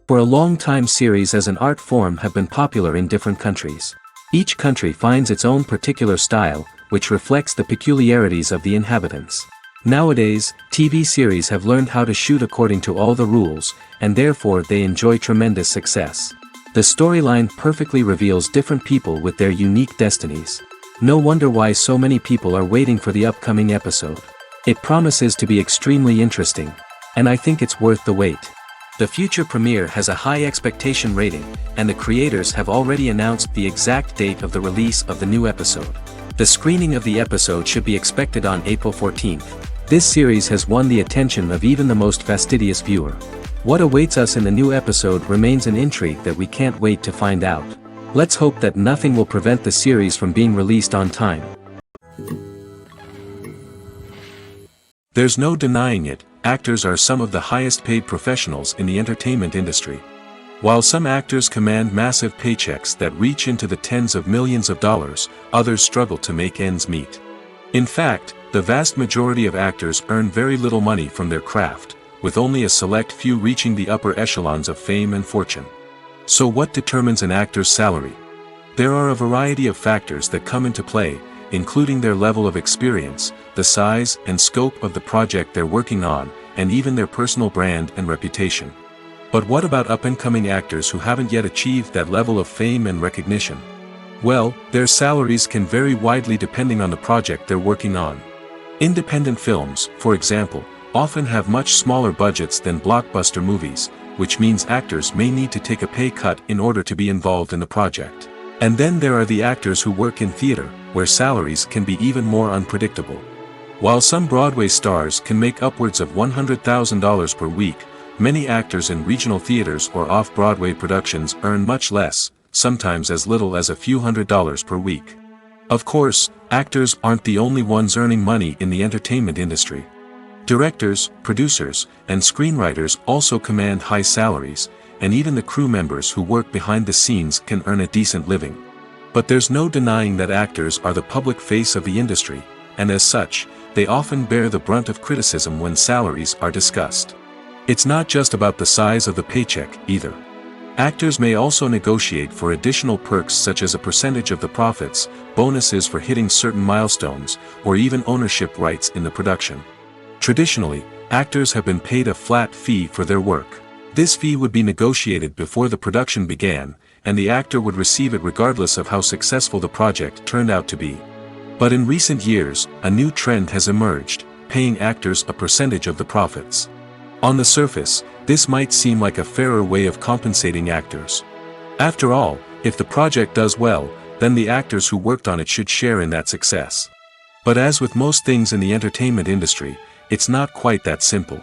For a long time, series as an art form have been popular in different countries. Each country finds its own particular style, which reflects the peculiarities of the inhabitants. Nowadays, TV series have learned how to shoot according to all the rules, and therefore they enjoy tremendous success. The storyline perfectly reveals different people with their unique destinies. No wonder why so many people are waiting for the upcoming episode. It promises to be extremely interesting, and I think it's worth the wait. The future premiere has a high expectation rating, and the creators have already announced the exact date of the release of the new episode. The screening of the episode should be expected on April 14th. This series has won the attention of even the most fastidious viewer. What awaits us in the new episode remains an intrigue that we can't wait to find out. Let's hope that nothing will prevent the series from being released on time. There's no denying it, actors are some of the highest paid professionals in the entertainment industry. While some actors command massive paychecks that reach into the tens of millions of dollars, others struggle to make ends meet. In fact, the vast majority of actors earn very little money from their craft, with only a select few reaching the upper echelons of fame and fortune. So what determines an actor's salary? There are a variety of factors that come into play, including their level of experience, the size and scope of the project they're working on, and even their personal brand and reputation. But what about up-and-coming actors who haven't yet achieved that level of fame and recognition? Well, their salaries can vary widely depending on the project they're working on. Independent films, for example, often have much smaller budgets than blockbuster movies, which means actors may need to take a pay cut in order to be involved in the project. And then there are the actors who work in theater, where salaries can be even more unpredictable. While some Broadway stars can make upwards of $100,000 per week, many actors in regional theaters or off-Broadway productions earn much less, sometimes as little as a few $100s per week. Of course, actors aren't the only ones earning money in the entertainment industry. Directors, producers, and screenwriters also command high salaries, and even the crew members who work behind the scenes can earn a decent living. But there's no denying that actors are the public face of the industry, and as such, they often bear the brunt of criticism when salaries are discussed. It's not just about the size of the paycheck, either. Actors may also negotiate for additional perks such as a percentage of the profits, bonuses for hitting certain milestones, or even ownership rights in the production. Traditionally, actors have been paid a flat fee for their work. This fee would be negotiated before the production began, and the actor would receive it regardless of how successful the project turned out to be. But in recent years, a new trend has emerged, paying actors a percentage of the profits. On the surface, this might seem like a fairer way of compensating actors. After all, if the project does well, then the actors who worked on it should share in that success. But as with most things in the entertainment industry, it's not quite that simple.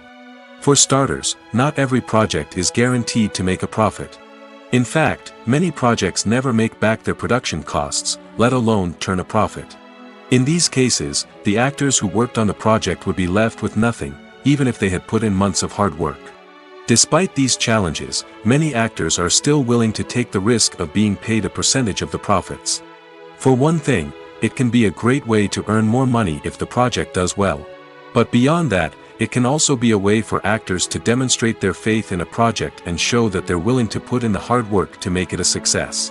For starters, not every project is guaranteed to make a profit. In fact, many projects never make back their production costs, let alone turn a profit. In these cases, the actors who worked on the project would be left with nothing, even if they had put in months of hard work. Despite these challenges, many actors are still willing to take the risk of being paid a percentage of the profits. For one thing, it can be a great way to earn more money if the project does well. But beyond that, it can also be a way for actors to demonstrate their faith in a project and show that they're willing to put in the hard work to make it a success.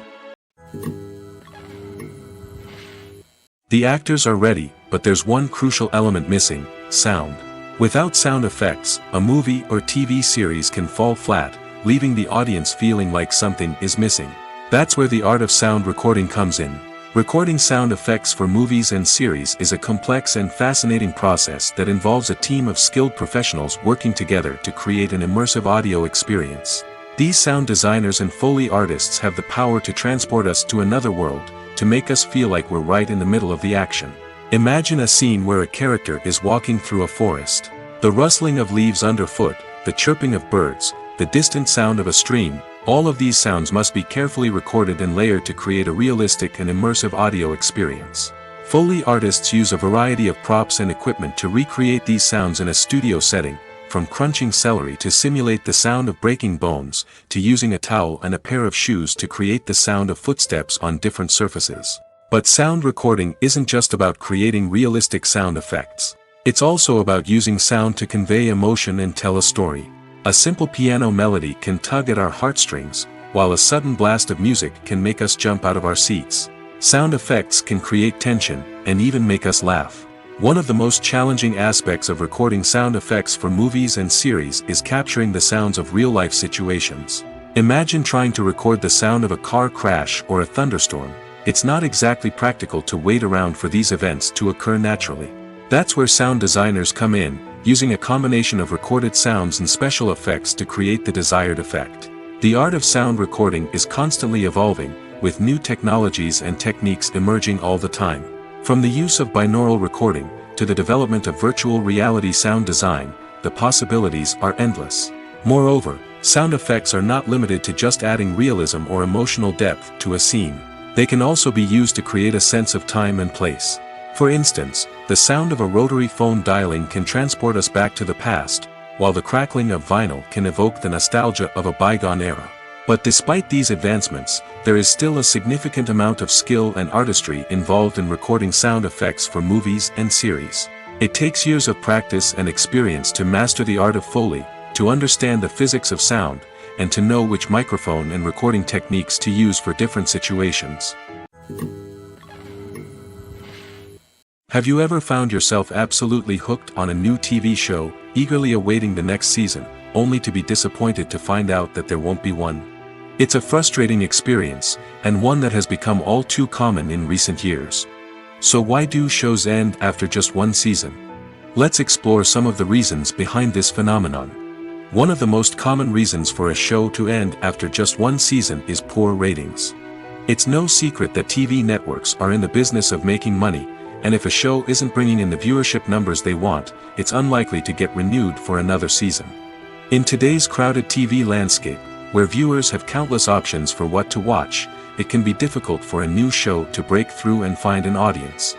The actors are ready, but there's one crucial element missing: sound. Without sound effects, a movie or TV series can fall flat, leaving the audience feeling like something is missing. That's where the art of sound recording comes in. Recording sound effects for movies and series is a complex and fascinating process that involves a team of skilled professionals working together to create an immersive audio experience. These sound designers and Foley artists have the power to transport us to another world, to make us feel like we're right in the middle of the action. Imagine a scene where a character is walking through a forest. The rustling of leaves underfoot, the chirping of birds, the distant sound of a stream, all of these sounds must be carefully recorded and layered to create a realistic and immersive audio experience. Foley artists use a variety of props and equipment to recreate these sounds in a studio setting, from crunching celery to simulate the sound of breaking bones, to using a towel and a pair of shoes to create the sound of footsteps on different surfaces. But sound recording isn't just about creating realistic sound effects. It's also about using sound to convey emotion and tell a story. A simple piano melody can tug at our heartstrings, while a sudden blast of music can make us jump out of our seats. Sound effects can create tension, and even make us laugh. One of the most challenging aspects of recording sound effects for movies and series is capturing the sounds of real-life situations. Imagine trying to record the sound of a car crash or a thunderstorm. It's not exactly practical to wait around for these events to occur naturally. That's where sound designers come in, using a combination of recorded sounds and special effects to create the desired effect. The art of sound recording is constantly evolving, with new technologies and techniques emerging all the time. From the use of binaural recording, to the development of virtual reality sound design, the possibilities are endless. Moreover, sound effects are not limited to just adding realism or emotional depth to a scene. They can also be used to create a sense of time and place. For instance, the sound of a rotary phone dialing can transport us back to the past, while the crackling of vinyl can evoke the nostalgia of a bygone era. But despite these advancements, there is still a significant amount of skill and artistry involved in recording sound effects for movies and series. It takes years of practice and experience to master the art of Foley, to understand the physics of sound, and to know which microphone and recording techniques to use for different situations. Have you ever found yourself absolutely hooked on a new TV show, eagerly awaiting the next season, only to be disappointed to find out that there won't be one? It's a frustrating experience, and one that has become all too common in recent years. So why do shows end after just one season? Let's explore some of the reasons behind this phenomenon. One of the most common reasons for a show to end after just one season is poor ratings. It's no secret that TV networks are in the business of making money, and if a show isn't bringing in the viewership numbers they want, it's unlikely to get renewed for another season. In today's crowded TV landscape, where viewers have countless options for what to watch, it can be difficult for a new show to break through and find an audience.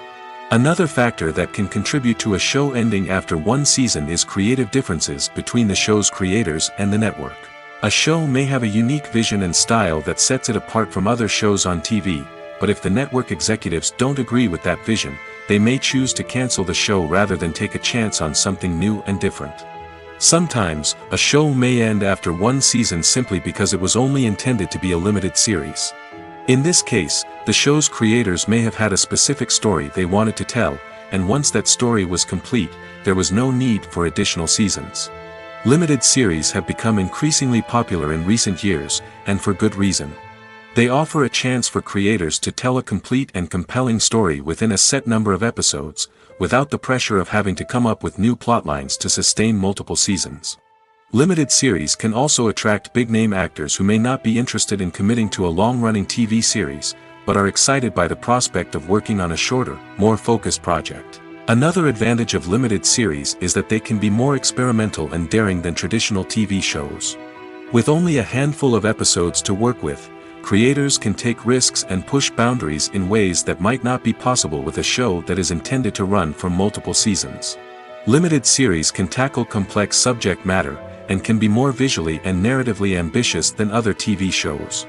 Another factor that can contribute to a show ending after one season is creative differences between the show's creators and the network. A show may have a unique vision and style that sets it apart from other shows on TV, but if the network executives don't agree with that vision, they may choose to cancel the show rather than take a chance on something new and different. Sometimes, a show may end after one season simply because it was only intended to be a limited series. In this case, the show's creators may have had a specific story they wanted to tell, and once that story was complete, there was no need for additional seasons. Limited series have become increasingly popular in recent years, and for good reason. They offer a chance for creators to tell a complete and compelling story within a set number of episodes, without the pressure of having to come up with new plotlines to sustain multiple seasons. Limited series can also attract big-name actors who may not be interested in committing to a long-running TV series, but are excited by the prospect of working on a shorter, more focused project. Another advantage of limited series is that they can be more experimental and daring than traditional TV shows. With only a handful of episodes to work with, creators can take risks and push boundaries in ways that might not be possible with a show that is intended to run for multiple seasons. Limited series can tackle complex subject matter, and can be more visually and narratively ambitious than other TV shows.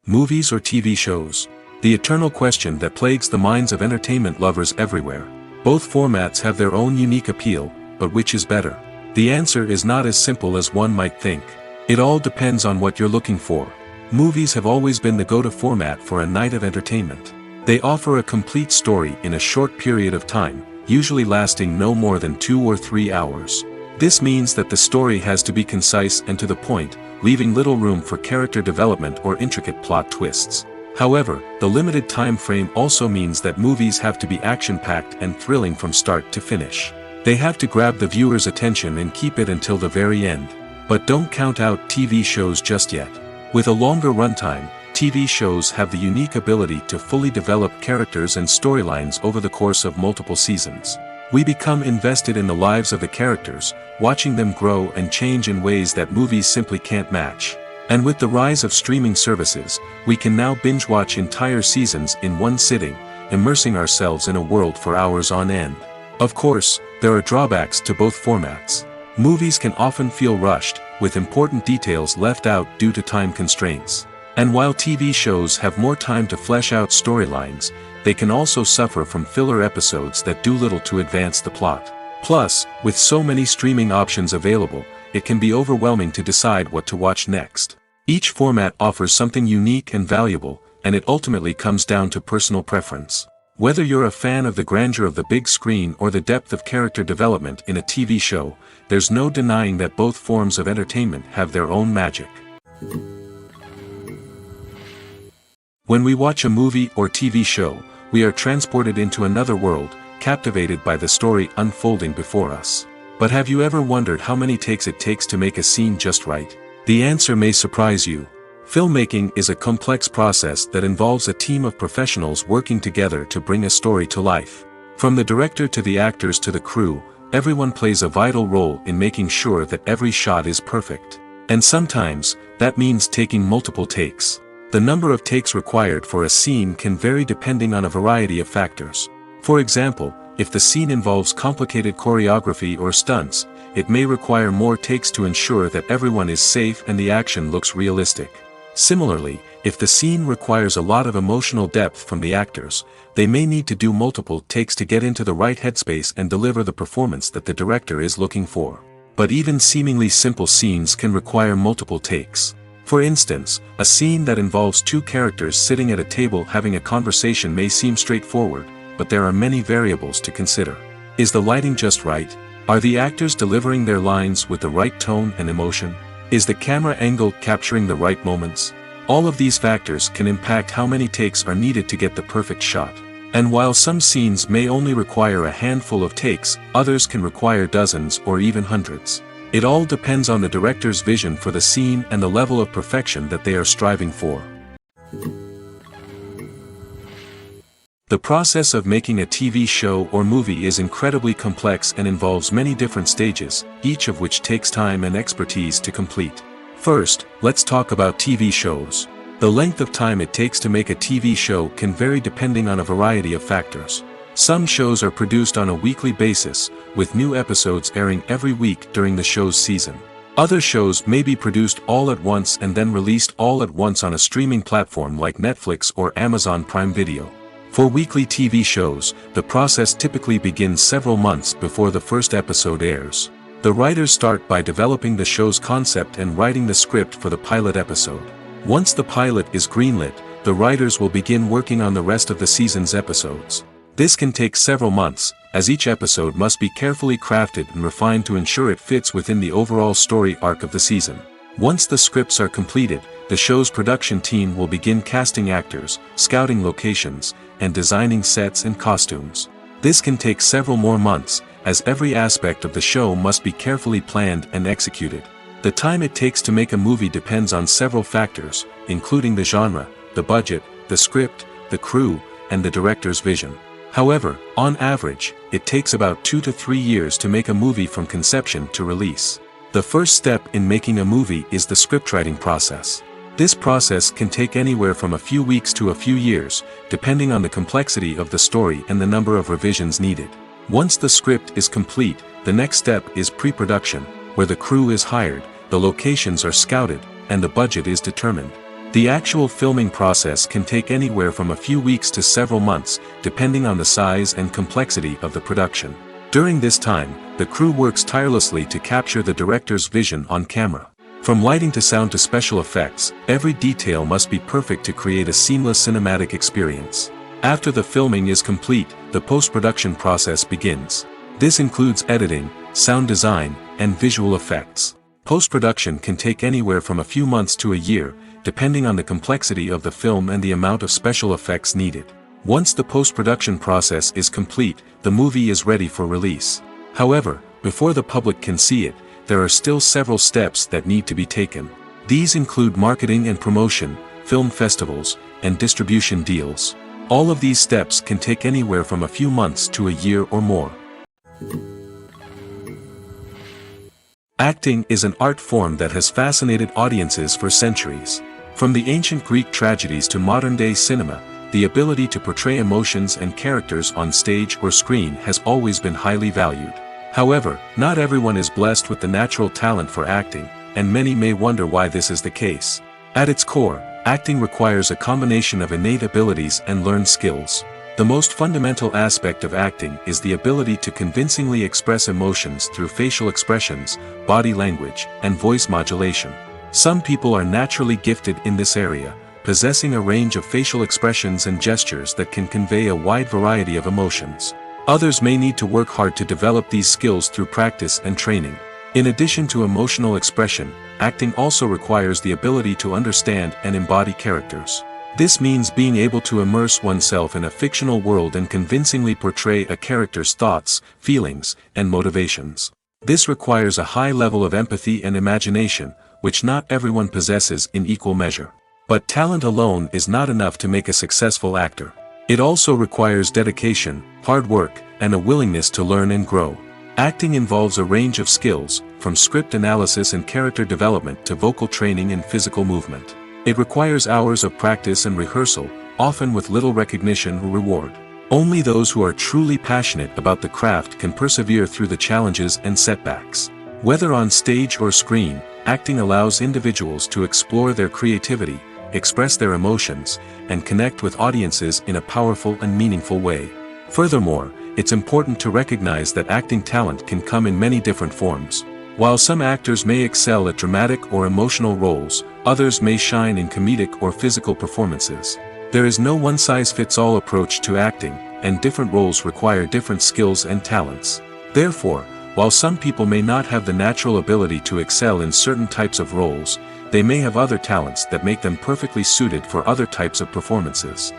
Movies or TV shows? The eternal question that plagues the minds of entertainment lovers everywhere. Both formats have their own unique appeal, but which is better? The answer is not as simple as one might think. It all depends on what you're looking for. Movies have always been the go-to format for a night of entertainment. They offer a complete story in a short period of time, usually lasting no more than 2 or 3 hours. This means that the story has to be concise and to the point, leaving little room for character development or intricate plot twists. However, the limited time frame also means that movies have to be action-packed and thrilling from start to finish. They have to grab the viewer's attention and keep it until the very end. But don't count out TV shows just yet. With a longer runtime, TV shows have the unique ability to fully develop characters and storylines over the course of multiple seasons. We become invested in the lives of the characters, watching them grow and change in ways that movies simply can't match. And with the rise of streaming services, we can now binge-watch entire seasons in one sitting, immersing ourselves in a world for hours on end. Of course, there are drawbacks to both formats. Movies can often feel rushed, with important details left out due to time constraints. And while TV shows have more time to flesh out storylines, they can also suffer from filler episodes that do little to advance the plot. Plus, with so many streaming options available, it can be overwhelming to decide what to watch next. Each format offers something unique and valuable, and it ultimately comes down to personal preference. Whether you're a fan of the grandeur of the big screen or the depth of character development in a TV show, there's no denying that both forms of entertainment have their own magic. When we watch a movie or TV show, we are transported into another world, captivated by the story unfolding before us. But have you ever wondered how many takes it takes to make a scene just right? The answer may surprise you. Filmmaking is a complex process that involves a team of professionals working together to bring a story to life. From the director to the actors to the crew, everyone plays a vital role in making sure that every shot is perfect. And sometimes, that means taking multiple takes. The number of takes required for a scene can vary depending on a variety of factors. For example, if the scene involves complicated choreography or stunts, it may require more takes to ensure that everyone is safe and the action looks realistic. Similarly, if the scene requires a lot of emotional depth from the actors, they may need to do multiple takes to get into the right headspace and deliver the performance that the director is looking for. But even seemingly simple scenes can require multiple takes. For instance, a scene that involves two characters sitting at a table having a conversation may seem straightforward, but there are many variables to consider. Is the lighting just right? Are the actors delivering their lines with the right tone and emotion? Is the camera angle capturing the right moments? All of these factors can impact how many takes are needed to get the perfect shot. And while some scenes may only require a handful of takes, others can require dozens or even hundreds. It all depends on the director's vision for the scene and the level of perfection that they are striving for. The process of making a TV show or movie is incredibly complex and involves many different stages, each of which takes time and expertise to complete. First, let's talk about TV shows. The length of time it takes to make a TV show can vary depending on a variety of factors. Some shows are produced on a weekly basis, with new episodes airing every week during the show's season. Other shows may be produced all at once and then released all at once on a streaming platform like Netflix or Amazon Prime Video. For weekly TV shows, the process typically begins several months before the first episode airs. The writers start by developing the show's concept and writing the script for the pilot episode. Once the pilot is greenlit, the writers will begin working on the rest of the season's episodes. This can take several months, as each episode must be carefully crafted and refined to ensure it fits within the overall story arc of the season. Once the scripts are completed, the show's production team will begin casting actors, scouting locations, and designing sets and costumes. This can take several more months, as every aspect of the show must be carefully planned and executed. The time it takes to make a movie depends on several factors, including the genre, the budget, the script, the crew, and the director's vision. However, on average, it takes about 2 to 3 years to make a movie from conception to release. The first step in making a movie is the scriptwriting process. This process can take anywhere from a few weeks to a few years, depending on the complexity of the story and the number of revisions needed. Once the script is complete, the next step is pre-production, where the crew is hired, the locations are scouted, and the budget is determined. The actual filming process can take anywhere from a few weeks to several months, depending on the size and complexity of the production. During this time, the crew works tirelessly to capture the director's vision on camera. From lighting to sound to special effects, every detail must be perfect to create a seamless cinematic experience. After the filming is complete, the post-production process begins. This includes editing, sound design, and visual effects. Post-production can take anywhere from a few months to a year, depending on the complexity of the film and the amount of special effects needed. Once the post-production process is complete, the movie is ready for release. However, before the public can see it, there are still several steps that need to be taken. These include marketing and promotion, film festivals, and distribution deals. All of these steps can take anywhere from a few months to a year or more. Acting is an art form that has fascinated audiences for centuries. From the ancient Greek tragedies to modern-day cinema, the ability to portray emotions and characters on stage or screen has always been highly valued. However, not everyone is blessed with the natural talent for acting, and many may wonder why this is the case. At its core, acting requires a combination of innate abilities and learned skills. The most fundamental aspect of acting is the ability to convincingly express emotions through facial expressions, body language, and voice modulation. Some people are naturally gifted in this area, possessing a range of facial expressions and gestures that can convey a wide variety of emotions. Others may need to work hard to develop these skills through practice and training. In addition to emotional expression, acting also requires the ability to understand and embody characters. This means being able to immerse oneself in a fictional world and convincingly portray a character's thoughts, feelings, and motivations. This requires a high level of empathy and imagination, which not everyone possesses in equal measure. But talent alone is not enough to make a successful actor. It also requires dedication, hard work, and a willingness to learn and grow. Acting involves a range of skills, from script analysis and character development to vocal training and physical movement. It requires hours of practice and rehearsal, often with little recognition or reward. Only those who are truly passionate about the craft can persevere through the challenges and setbacks. Whether on stage or screen, acting allows individuals to explore their creativity, express their emotions, and connect with audiences in a powerful and meaningful way. Furthermore, it's important to recognize that acting talent can come in many different forms. While some actors may excel at dramatic or emotional roles, others may shine in comedic or physical performances. There is no one-size-fits-all approach to acting, and different roles require different skills and talents. Therefore, while some people may not have the natural ability to excel in certain types of roles, they may have other talents that make them perfectly suited for other types of performances.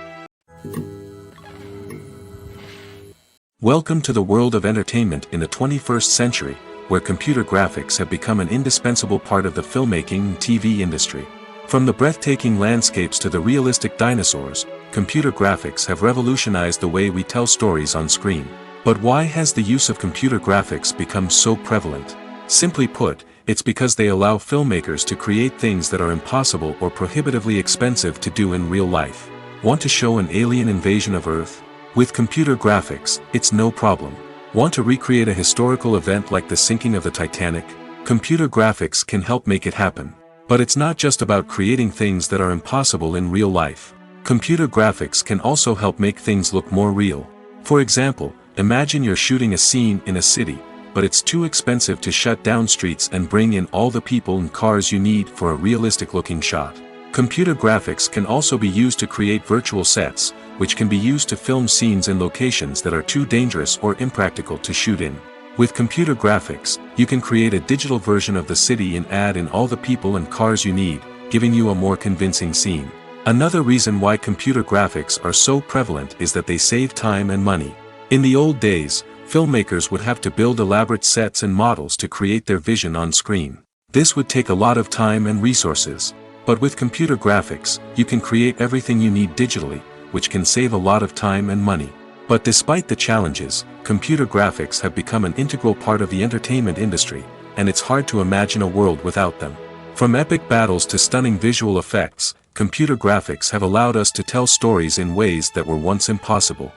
Welcome to the world of entertainment in the 21st century, where computer graphics have become an indispensable part of the filmmaking and TV industry. From the breathtaking landscapes to the realistic dinosaurs, computer graphics have revolutionized the way we tell stories on screen. But why has the use of computer graphics become so prevalent? Simply put, it's because they allow filmmakers to create things that are impossible or prohibitively expensive to do in real life. Want to show an alien invasion of Earth? With computer graphics, it's no problem. Want to recreate a historical event like the sinking of the Titanic? Computer graphics can help make it happen. But it's not just about creating things that are impossible in real life. Computer graphics can also help make things look more real. For example, imagine you're shooting a scene in a city, but it's too expensive to shut down streets and bring in all the people and cars you need for a realistic-looking shot. Computer graphics can also be used to create virtual sets, which can be used to film scenes in locations that are too dangerous or impractical to shoot in. With computer graphics, you can create a digital version of the city and add in all the people and cars you need, giving you a more convincing scene. Another reason why computer graphics are so prevalent is that they save time and money. In the old days, filmmakers would have to build elaborate sets and models to create their vision on screen. This would take a lot of time and resources. But with computer graphics, you can create everything you need digitally, which can save a lot of time and money. But despite the challenges, computer graphics have become an integral part of the entertainment industry, and it's hard to imagine a world without them. From epic battles to stunning visual effects, computer graphics have allowed us to tell stories in ways that were once impossible.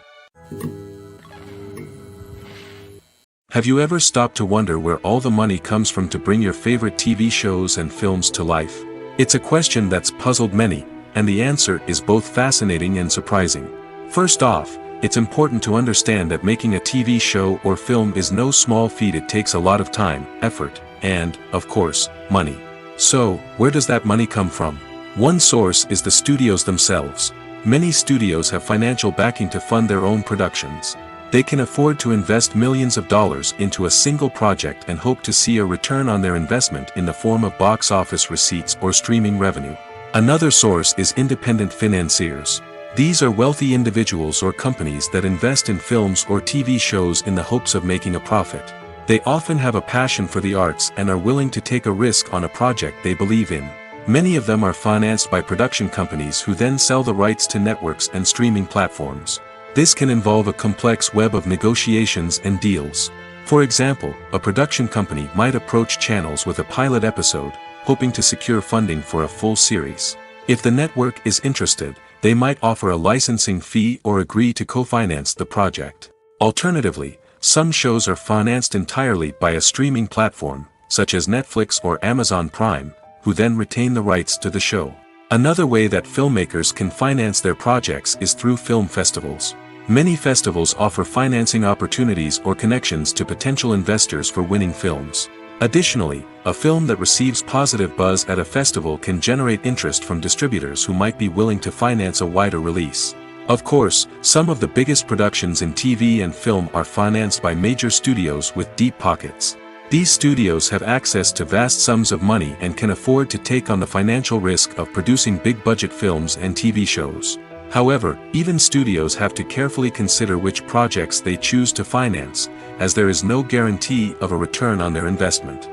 Have you ever stopped to wonder where all the money comes from to bring your favorite TV shows and films to life? It's a question that's puzzled many, and the answer is both fascinating and surprising. First off, it's important to understand that making a TV show or film is no small feat. It takes a lot of time, effort, and, of course, money. So, where does that money come from? One source is the studios themselves. Many studios have financial backing to fund their own productions. They can afford to invest millions of dollars into a single project and hope to see a return on their investment in the form of box office receipts or streaming revenue. Another source is independent financiers. These are wealthy individuals or companies that invest in films or TV shows in the hopes of making a profit. They often have a passion for the arts and are willing to take a risk on a project they believe in. Many of them are financed by production companies who then sell the rights to networks and streaming platforms. This can involve a complex web of negotiations and deals. For example, a production company might approach channels with a pilot episode, hoping to secure funding for a full series. If the network is interested, they might offer a licensing fee or agree to co-finance the project. Alternatively, some shows are financed entirely by a streaming platform, such as Netflix or Amazon Prime, who then retain the rights to the show. Another way that filmmakers can finance their projects is through film festivals. Many festivals offer financing opportunities or connections to potential investors for winning films. Additionally, a film that receives positive buzz at a festival can generate interest from distributors who might be willing to finance a wider release. Of course, some of the biggest productions in TV and film are financed by major studios with deep pockets. These studios have access to vast sums of money and can afford to take on the financial risk of producing big-budget films and TV shows. However, even studios have to carefully consider which projects they choose to finance, as there is no guarantee of a return on their investment.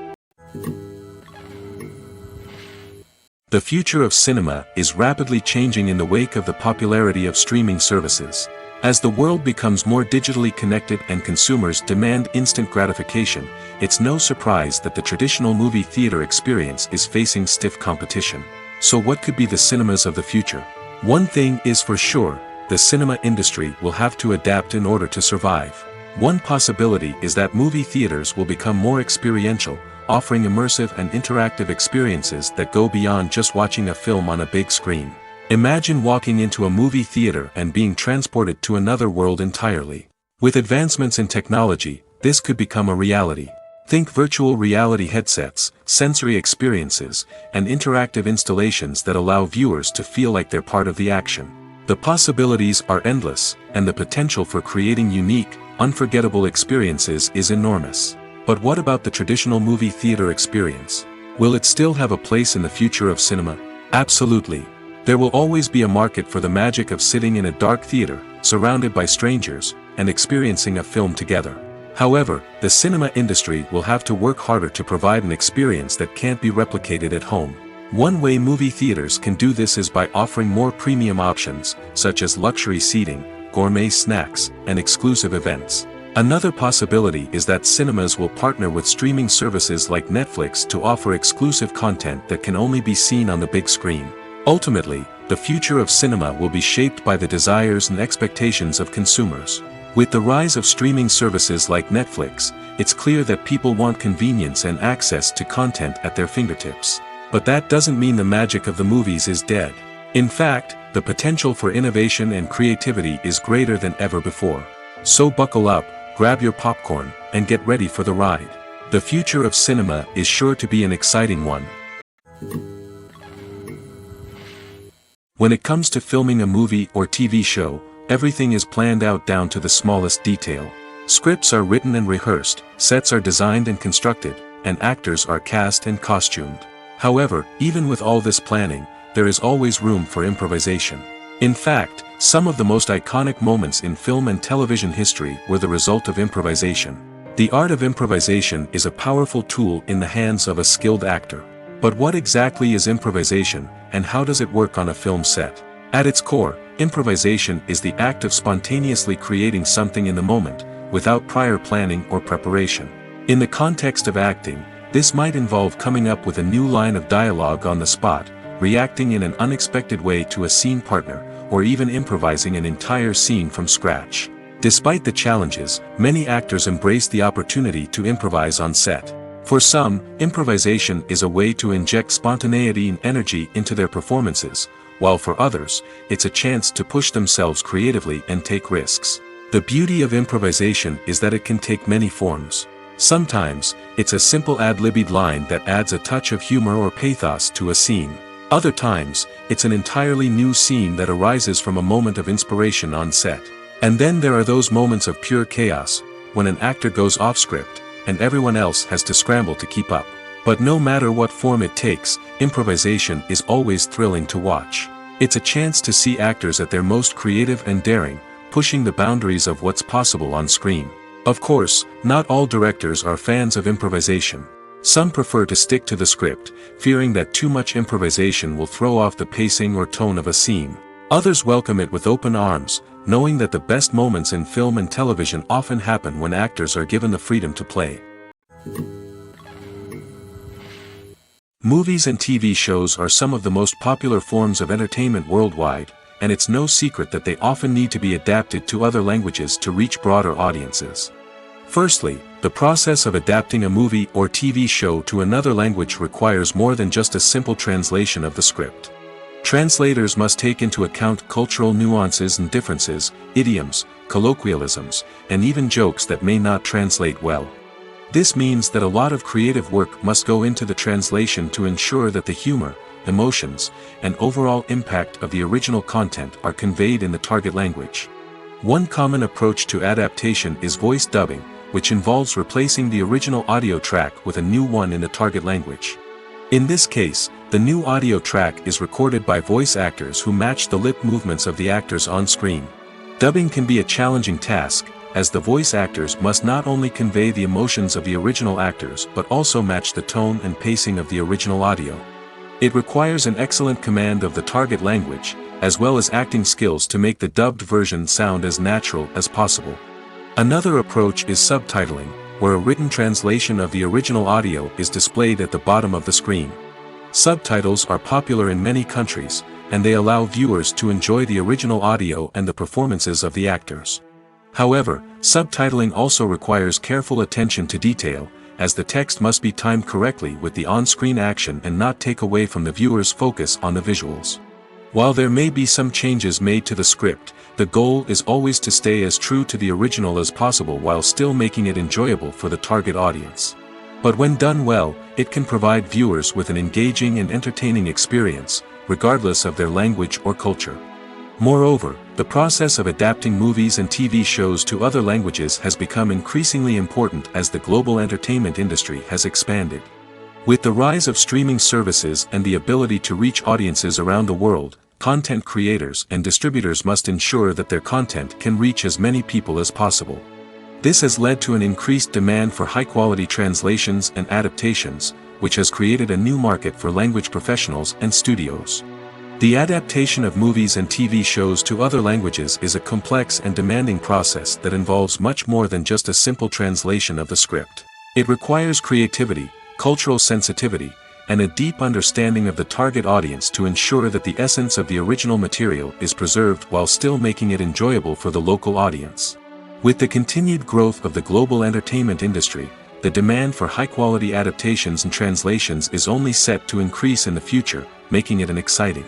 The future of cinema is rapidly changing in the wake of the popularity of streaming services. As the world becomes more digitally connected and consumers demand instant gratification, it's no surprise that the traditional movie theater experience is facing stiff competition. So what could be the cinemas of the future? One thing is for sure, the cinema industry will have to adapt in order to survive. One possibility is that movie theaters will become more experiential, offering immersive and interactive experiences that go beyond just watching a film on a big screen. Imagine walking into a movie theater and being transported to another world entirely. With advancements in technology, this could become a reality. Think virtual reality headsets, sensory experiences, and interactive installations that allow viewers to feel like they're part of the action. The possibilities are endless, and the potential for creating unique, unforgettable experiences is enormous. But what about the traditional movie theater experience? Will it still have a place in the future of cinema? Absolutely. There will always be a market for the magic of sitting in a dark theater, surrounded by strangers, and experiencing a film together. However, the cinema industry will have to work harder to provide an experience that can't be replicated at home. One way movie theaters can do this is by offering more premium options, such as luxury seating, gourmet snacks, and exclusive events. Another possibility is that cinemas will partner with streaming services like Netflix to offer exclusive content that can only be seen on the big screen. Ultimately, the future of cinema will be shaped by the desires and expectations of consumers. With the rise of streaming services like Netflix, it's clear that people want convenience and access to content at their fingertips. But that doesn't mean the magic of the movies is dead. In fact, the potential for innovation and creativity is greater than ever before. So buckle up, grab your popcorn, and get ready for the ride. The future of cinema is sure to be an exciting one. When it comes to filming a movie or TV show, everything is planned out down to the smallest detail. Scripts are written and rehearsed, sets are designed and constructed, and actors are cast and costumed. However, even with all this planning, there is always room for improvisation. In fact, some of the most iconic moments in film and television history were the result of improvisation. The art of improvisation is a powerful tool in the hands of a skilled actor. But what exactly is improvisation, and how does it work on a film set? At its core, improvisation is the act of spontaneously creating something in the moment, without prior planning or preparation. In the context of acting, this might involve coming up with a new line of dialogue on the spot, reacting in an unexpected way to a scene partner, or even improvising an entire scene from scratch. Despite the challenges, many actors embrace the opportunity to improvise on set. For some, improvisation is a way to inject spontaneity and energy into their performances, while for others, it's a chance to push themselves creatively and take risks. The beauty of improvisation is that it can take many forms. Sometimes, it's a simple ad-libbed line that adds a touch of humor or pathos to a scene. Other times, it's an entirely new scene that arises from a moment of inspiration on set. And then there are those moments of pure chaos, when an actor goes off script, and everyone else has to scramble to keep up. But no matter what form it takes, improvisation is always thrilling to watch. It's a chance to see actors at their most creative and daring, pushing the boundaries of what's possible on screen. Of course, not all directors are fans of improvisation. Some prefer to stick to the script, fearing that too much improvisation will throw off the pacing or tone of a scene. Others welcome it with open arms, knowing that the best moments in film and television often happen when actors are given the freedom to play. Movies and TV shows are some of the most popular forms of entertainment worldwide, and it's no secret that they often need to be adapted to other languages to reach broader audiences. Firstly, the process of adapting a movie or TV show to another language requires more than just a simple translation of the script. Translators must take into account cultural nuances and differences, idioms, colloquialisms, and even jokes that may not translate well. This means that a lot of creative work must go into the translation to ensure that the humor, emotions, and overall impact of the original content are conveyed in the target language. One common approach to adaptation is voice dubbing, which involves replacing the original audio track with a new one in the target language. In this case, the new audio track is recorded by voice actors who match the lip movements of the actors on screen. Dubbing can be a challenging task, as the voice actors must not only convey the emotions of the original actors but also match the tone and pacing of the original audio. It requires an excellent command of the target language, as well as acting skills to make the dubbed version sound as natural as possible. Another approach is subtitling, where a written translation of the original audio is displayed at the bottom of the screen. Subtitles are popular in many countries, and they allow viewers to enjoy the original audio and the performances of the actors. However, subtitling also requires careful attention to detail, as the text must be timed correctly with the on-screen action and not take away from the viewer's focus on the visuals. While there may be some changes made to the script, the goal is always to stay as true to the original as possible while still making it enjoyable for the target audience. But when done well, it can provide viewers with an engaging and entertaining experience, regardless of their language or culture. Moreover, the process of adapting movies and TV shows to other languages has become increasingly important as the global entertainment industry has expanded. With the rise of streaming services and the ability to reach audiences around the world, content creators and distributors must ensure that their content can reach as many people as possible. This has led to an increased demand for high-quality translations and adaptations, which has created a new market for language professionals and studios. The adaptation of movies and TV shows to other languages is a complex and demanding process that involves much more than just a simple translation of the script. It requires creativity, cultural sensitivity, and a deep understanding of the target audience to ensure that the essence of the original material is preserved while still making it enjoyable for the local audience. With the continued growth of the global entertainment industry, the demand for high-quality adaptations and translations is only set to increase in the future, making it an exciting.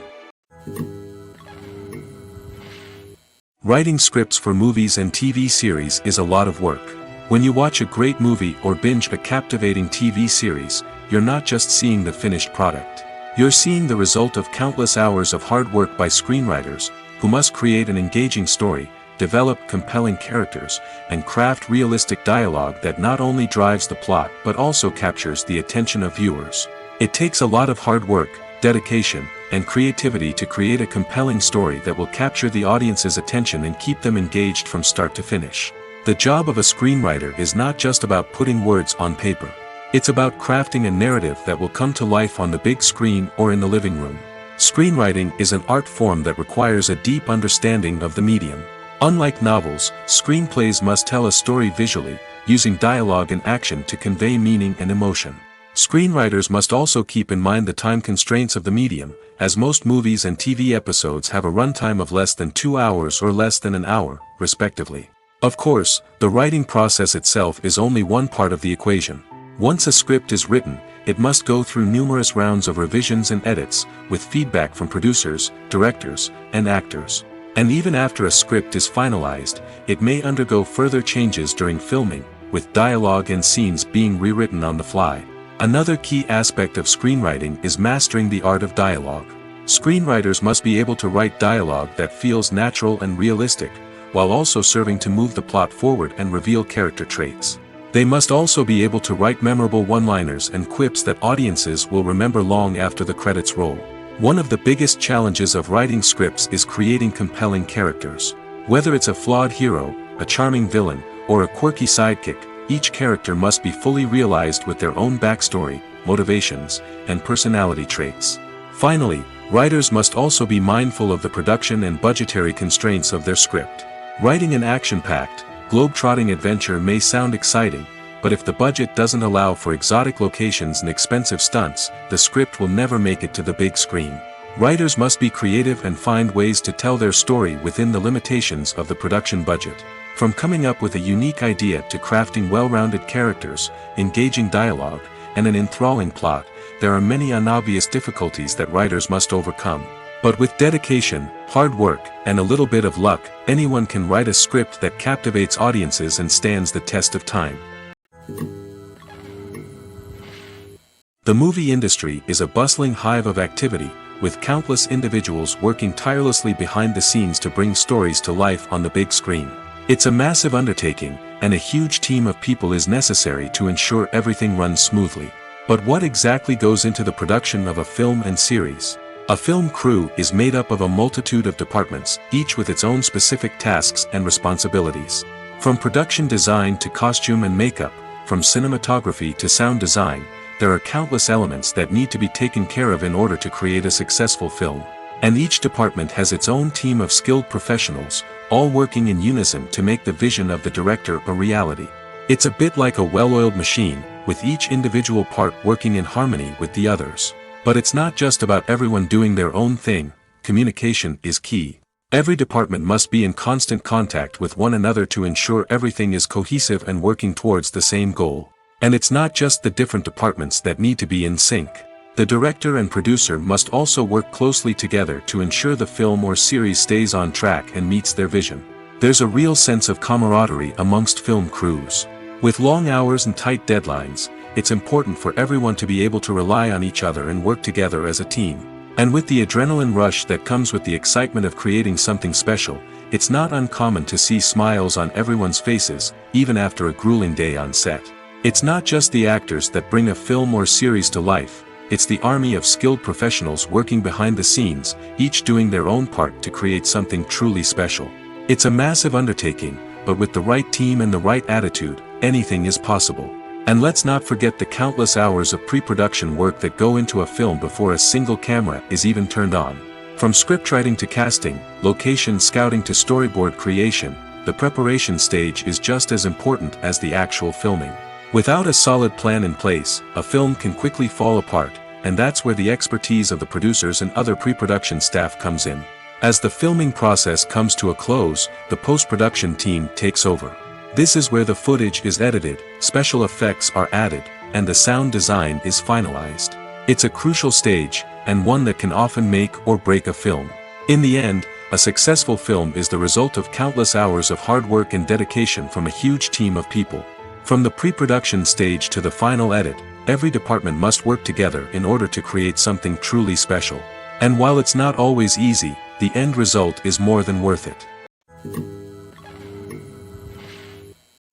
Writing scripts for movies and TV series is a lot of work. When you watch a great movie or binge a captivating TV series, you're not just seeing the finished product. You're seeing the result of countless hours of hard work by screenwriters, who must create an engaging story, develop compelling characters, and craft realistic dialogue that not only drives the plot but also captures the attention of viewers. It takes a lot of hard work, dedication, and creativity to create a compelling story that will capture the audience's attention and keep them engaged from start to finish. The job of a screenwriter is not just about putting words on paper. It's about crafting a narrative that will come to life on the big screen or in the living room. Screenwriting is an art form that requires a deep understanding of the medium. Unlike novels, screenplays must tell a story visually, using dialogue and action to convey meaning and emotion. Screenwriters must also keep in mind the time constraints of the medium, as most movies and TV episodes have a runtime of less than 2 hours or less than an hour, respectively. Of course, the writing process itself is only one part of the equation. Once a script is written, it must go through numerous rounds of revisions and edits, with feedback from producers, directors, and actors. And even after a script is finalized, it may undergo further changes during filming, with dialogue and scenes being rewritten on the fly. Another key aspect of screenwriting is mastering the art of dialogue. Screenwriters must be able to write dialogue that feels natural and realistic, while also serving to move the plot forward and reveal character traits. They must also be able to write memorable one-liners and quips that audiences will remember long after the credits roll. One of the biggest challenges of writing scripts is creating compelling characters. Whether it's a flawed hero, a charming villain, or a quirky sidekick, each character must be fully realized with their own backstory, motivations, and personality traits. Finally, writers must also be mindful of the production and budgetary constraints of their script. Writing an action-packed, globe-trotting adventure may sound exciting, but if the budget doesn't allow for exotic locations and expensive stunts, the script will never make it to the big screen. Writers must be creative and find ways to tell their story within the limitations of the production budget. From coming up with a unique idea to crafting well-rounded characters, engaging dialogue, and an enthralling plot, there are many unobvious difficulties that writers must overcome. But with dedication, hard work, and a little bit of luck, anyone can write a script that captivates audiences and stands the test of time. The movie industry is a bustling hive of activity, with countless individuals working tirelessly behind the scenes to bring stories to life on the big screen. It's a massive undertaking, and a huge team of people is necessary to ensure everything runs smoothly. But what exactly goes into the production of a film and series? A film crew is made up of a multitude of departments, each with its own specific tasks and responsibilities. From production design to costume and makeup, from cinematography to sound design, there are countless elements that need to be taken care of in order to create a successful film. And each department has its own team of skilled professionals, all working in unison to make the vision of the director a reality. It's a bit like a well-oiled machine, with each individual part working in harmony with the others. But it's not just about everyone doing their own thing. Communication is key. Every department must be in constant contact with one another to ensure everything is cohesive and working towards the same goal. And it's not just the different departments that need to be in sync. The director and producer must also work closely together to ensure the film or series stays on track and meets their vision. There's a real sense of camaraderie amongst film crews. With long hours and tight deadlines, it's important for everyone to be able to rely on each other and work together as a team. And with the adrenaline rush that comes with the excitement of creating something special, it's not uncommon to see smiles on everyone's faces, even after a grueling day on set. It's not just the actors that bring a film or series to life, it's the army of skilled professionals working behind the scenes, each doing their own part to create something truly special. It's a massive undertaking, but with the right team and the right attitude, anything is possible. And let's not forget the countless hours of pre-production work that go into a film before a single camera is even turned on. From scriptwriting to casting, location scouting to storyboard creation, the preparation stage is just as important as the actual filming. Without a solid plan in place, a film can quickly fall apart, and that's where the expertise of the producers and other pre-production staff comes in. As the filming process comes to a close, the post-production team takes over. This is where the footage is edited, special effects are added, and the sound design is finalized. It's a crucial stage, and one that can often make or break a film. In the end, a successful film is the result of countless hours of hard work and dedication from a huge team of people. From the pre-production stage to the final edit, every department must work together in order to create something truly special. And while it's not always easy, the end result is more than worth it.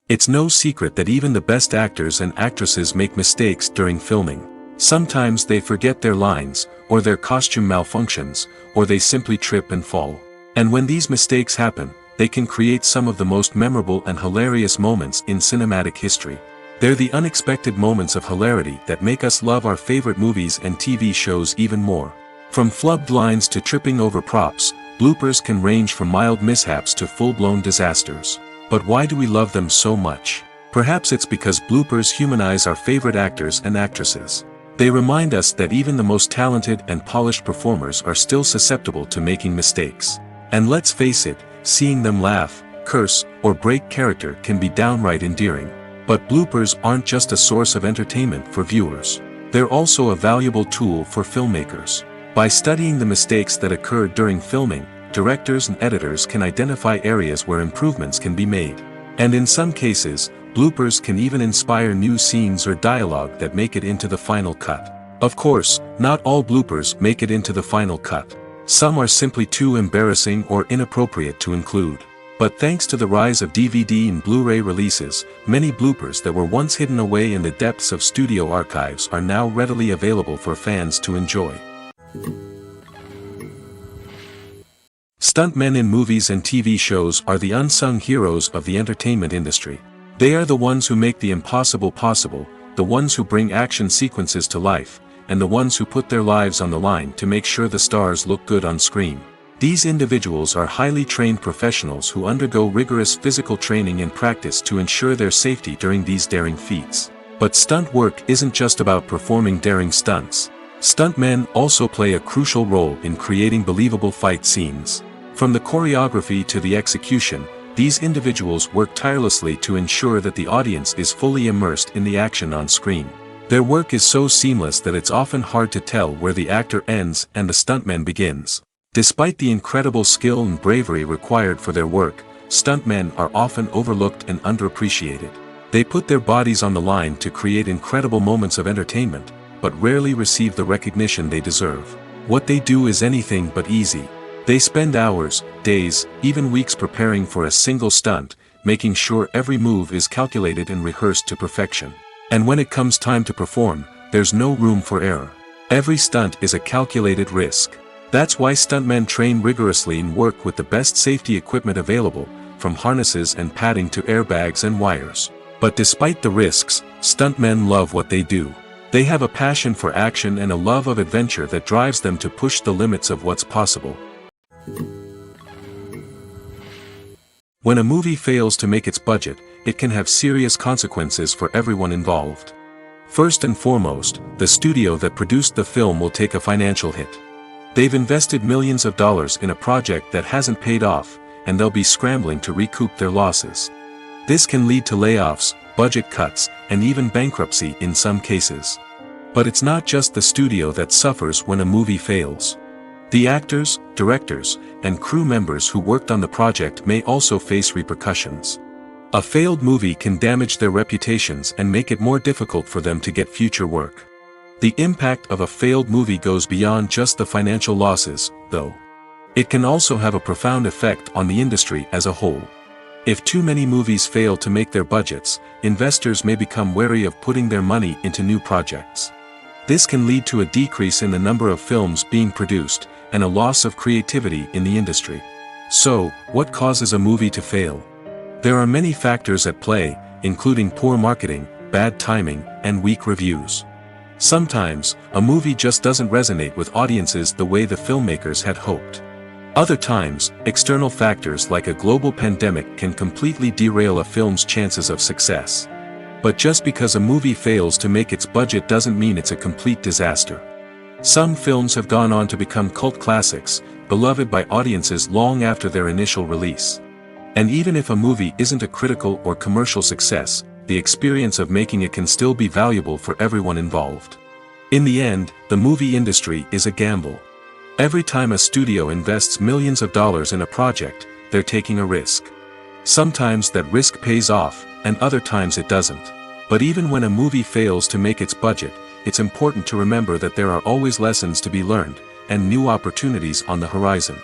It's no secret that even the best actors and actresses make mistakes during filming. Sometimes they forget their lines, or their costume malfunctions, or they simply trip and fall. And when these mistakes happen, they can create some of the most memorable and hilarious moments in cinematic history. They're the unexpected moments of hilarity that make us love our favorite movies and TV shows even more. From flubbed lines to tripping over props, bloopers can range from mild mishaps to full-blown disasters. But why do we love them so much? Perhaps it's because bloopers humanize our favorite actors and actresses. They remind us that even the most talented and polished performers are still susceptible to making mistakes. And let's face it, seeing them laugh, curse, or break character can be downright endearing. But bloopers aren't just a source of entertainment for viewers. They're also a valuable tool for filmmakers. By studying the mistakes that occurred during filming, directors and editors can identify areas where improvements can be made. And in some cases, bloopers can even inspire new scenes or dialogue that make it into the final cut. Of course, not all bloopers make it into the final cut. Some are simply too embarrassing or inappropriate to include. But thanks to the rise of DVD and Blu-ray releases, many bloopers that were once hidden away in the depths of studio archives are now readily available for fans to enjoy. Stuntmen in movies and TV shows are the unsung heroes of the entertainment industry. They are the ones who make the impossible possible, the ones who bring action sequences to life, and the ones who put their lives on the line to make sure the stars look good on screen. These individuals are highly trained professionals who undergo rigorous physical training and practice to ensure their safety during these daring feats. But stunt work isn't just about performing daring stunts. Stuntmen also play a crucial role in creating believable fight scenes. From the choreography to the execution, these individuals work tirelessly to ensure that the audience is fully immersed in the action on screen. Their work is so seamless that it's often hard to tell where the actor ends and the stuntman begins. Despite the incredible skill and bravery required for their work, stuntmen are often overlooked and underappreciated. They put their bodies on the line to create incredible moments of entertainment, but rarely receive the recognition they deserve. What they do is anything but easy. They spend hours, days, even weeks preparing for a single stunt, making sure every move is calculated and rehearsed to perfection. And when it comes time to perform, there's no room for error. Every stunt is a calculated risk. That's why stuntmen train rigorously and work with the best safety equipment available, from harnesses and padding to airbags and wires. But despite the risks, stuntmen love what they do. They have a passion for action and a love of adventure that drives them to push the limits of what's possible. When a movie fails to make its budget, it can have serious consequences for everyone involved. First and foremost, the studio that produced the film will take a financial hit. They've invested millions of dollars in a project that hasn't paid off, and they'll be scrambling to recoup their losses. This can lead to layoffs, budget cuts, and even bankruptcy in some cases. But it's not just the studio that suffers when a movie fails. The actors, directors, and crew members who worked on the project may also face repercussions. A failed movie can damage their reputations and make it more difficult for them to get future work. The impact of a failed movie goes beyond just the financial losses, though. It can also have a profound effect on the industry as a whole. If too many movies fail to make their budgets, investors may become wary of putting their money into new projects. This can lead to a decrease in the number of films being produced, and a loss of creativity in the industry. So, what causes a movie to fail? There are many factors at play, including poor marketing, bad timing, and weak reviews. Sometimes, a movie just doesn't resonate with audiences the way the filmmakers had hoped. Other times, external factors like a global pandemic can completely derail a film's chances of success. But just because a movie fails to make its budget doesn't mean it's a complete disaster. Some films have gone on to become cult classics, beloved by audiences long after their initial release. And even if a movie isn't a critical or commercial success, the experience of making it can still be valuable for everyone involved. In the end, the movie industry is a gamble. Every time a studio invests millions of dollars in a project, they're taking a risk. Sometimes that risk pays off, and other times it doesn't. But even when a movie fails to make its budget, it's important to remember that there are always lessons to be learned, and new opportunities on the horizon.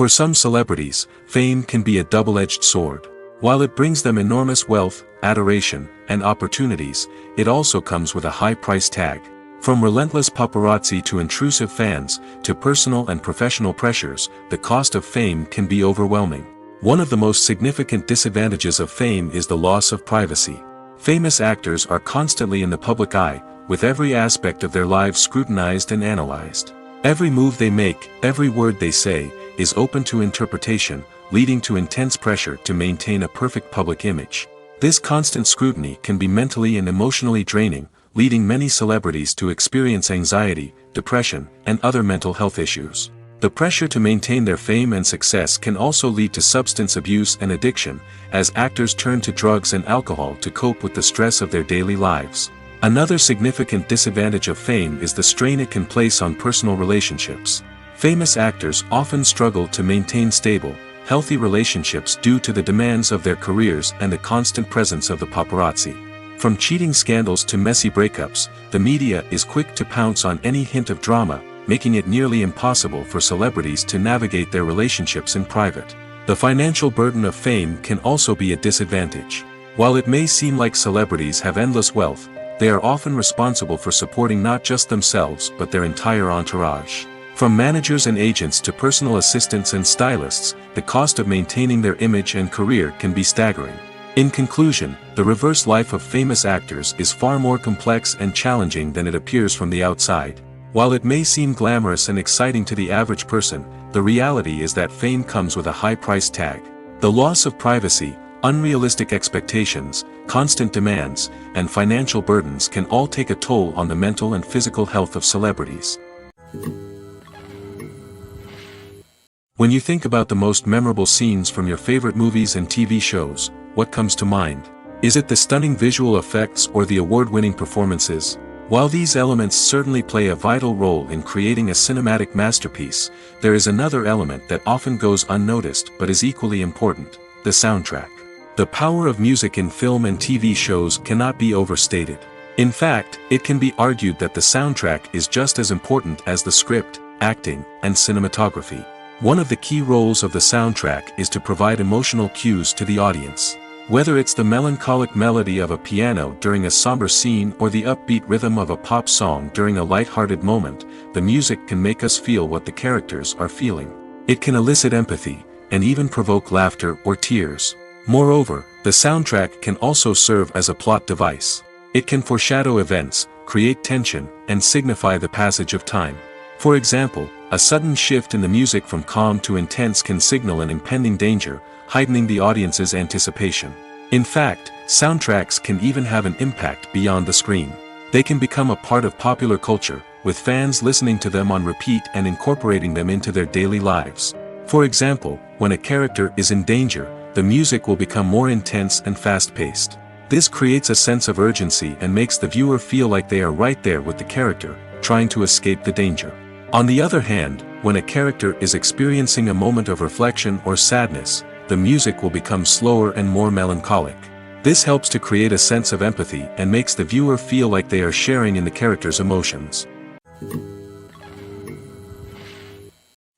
For some celebrities, fame can be a double-edged sword. While it brings them enormous wealth, adoration, and opportunities, it also comes with a high price tag. From relentless paparazzi to intrusive fans, to personal and professional pressures, the cost of fame can be overwhelming. One of the most significant disadvantages of fame is the loss of privacy. Famous actors are constantly in the public eye, with every aspect of their lives scrutinized and analyzed. Every move they make, every word they say, is open to interpretation, leading to intense pressure to maintain a perfect public image. This constant scrutiny can be mentally and emotionally draining, leading many celebrities to experience anxiety, depression, and other mental health issues. The pressure to maintain their fame and success can also lead to substance abuse and addiction, as actors turn to drugs and alcohol to cope with the stress of their daily lives. Another significant disadvantage of fame is the strain it can place on personal relationships. Famous actors often struggle to maintain stable, healthy relationships due to the demands of their careers and the constant presence of the paparazzi. From cheating scandals to messy breakups, the media is quick to pounce on any hint of drama, making it nearly impossible for celebrities to navigate their relationships in private. The financial burden of fame can also be a disadvantage. While it may seem like celebrities have endless wealth, they are often responsible for supporting not just themselves but their entire entourage. From managers and agents to personal assistants and stylists, the cost of maintaining their image and career can be staggering. In conclusion, the reverse life of famous actors is far more complex and challenging than it appears from the outside. While it may seem glamorous and exciting to the average person, the reality is that fame comes with a high price tag. The loss of privacy, unrealistic expectations, constant demands, and financial burdens can all take a toll on the mental and physical health of celebrities. When you think about the most memorable scenes from your favorite movies and TV shows, what comes to mind? Is it the stunning visual effects or the award-winning performances? While these elements certainly play a vital role in creating a cinematic masterpiece, there is another element that often goes unnoticed but is equally important: the soundtrack. The power of music in film and TV shows cannot be overstated. In fact, it can be argued that the soundtrack is just as important as the script, acting, and cinematography. One of the key roles of the soundtrack is to provide emotional cues to the audience. Whether it's the melancholic melody of a piano during a somber scene or the upbeat rhythm of a pop song during a light-hearted moment, the music can make us feel what the characters are feeling. It can elicit empathy, and even provoke laughter or tears. Moreover, the soundtrack can also serve as a plot device. It can foreshadow events, create tension, and signify the passage of time. For example, a sudden shift in the music from calm to intense can signal an impending danger, heightening the audience's anticipation. In fact, soundtracks can even have an impact beyond the screen. They can become a part of popular culture, with fans listening to them on repeat and incorporating them into their daily lives. For example, when a character is in danger, the music will become more intense and fast-paced. This creates a sense of urgency and makes the viewer feel like they are right there with the character, trying to escape the danger. On the other hand, when a character is experiencing a moment of reflection or sadness, the music will become slower and more melancholic. This helps to create a sense of empathy and makes the viewer feel like they are sharing in the character's emotions.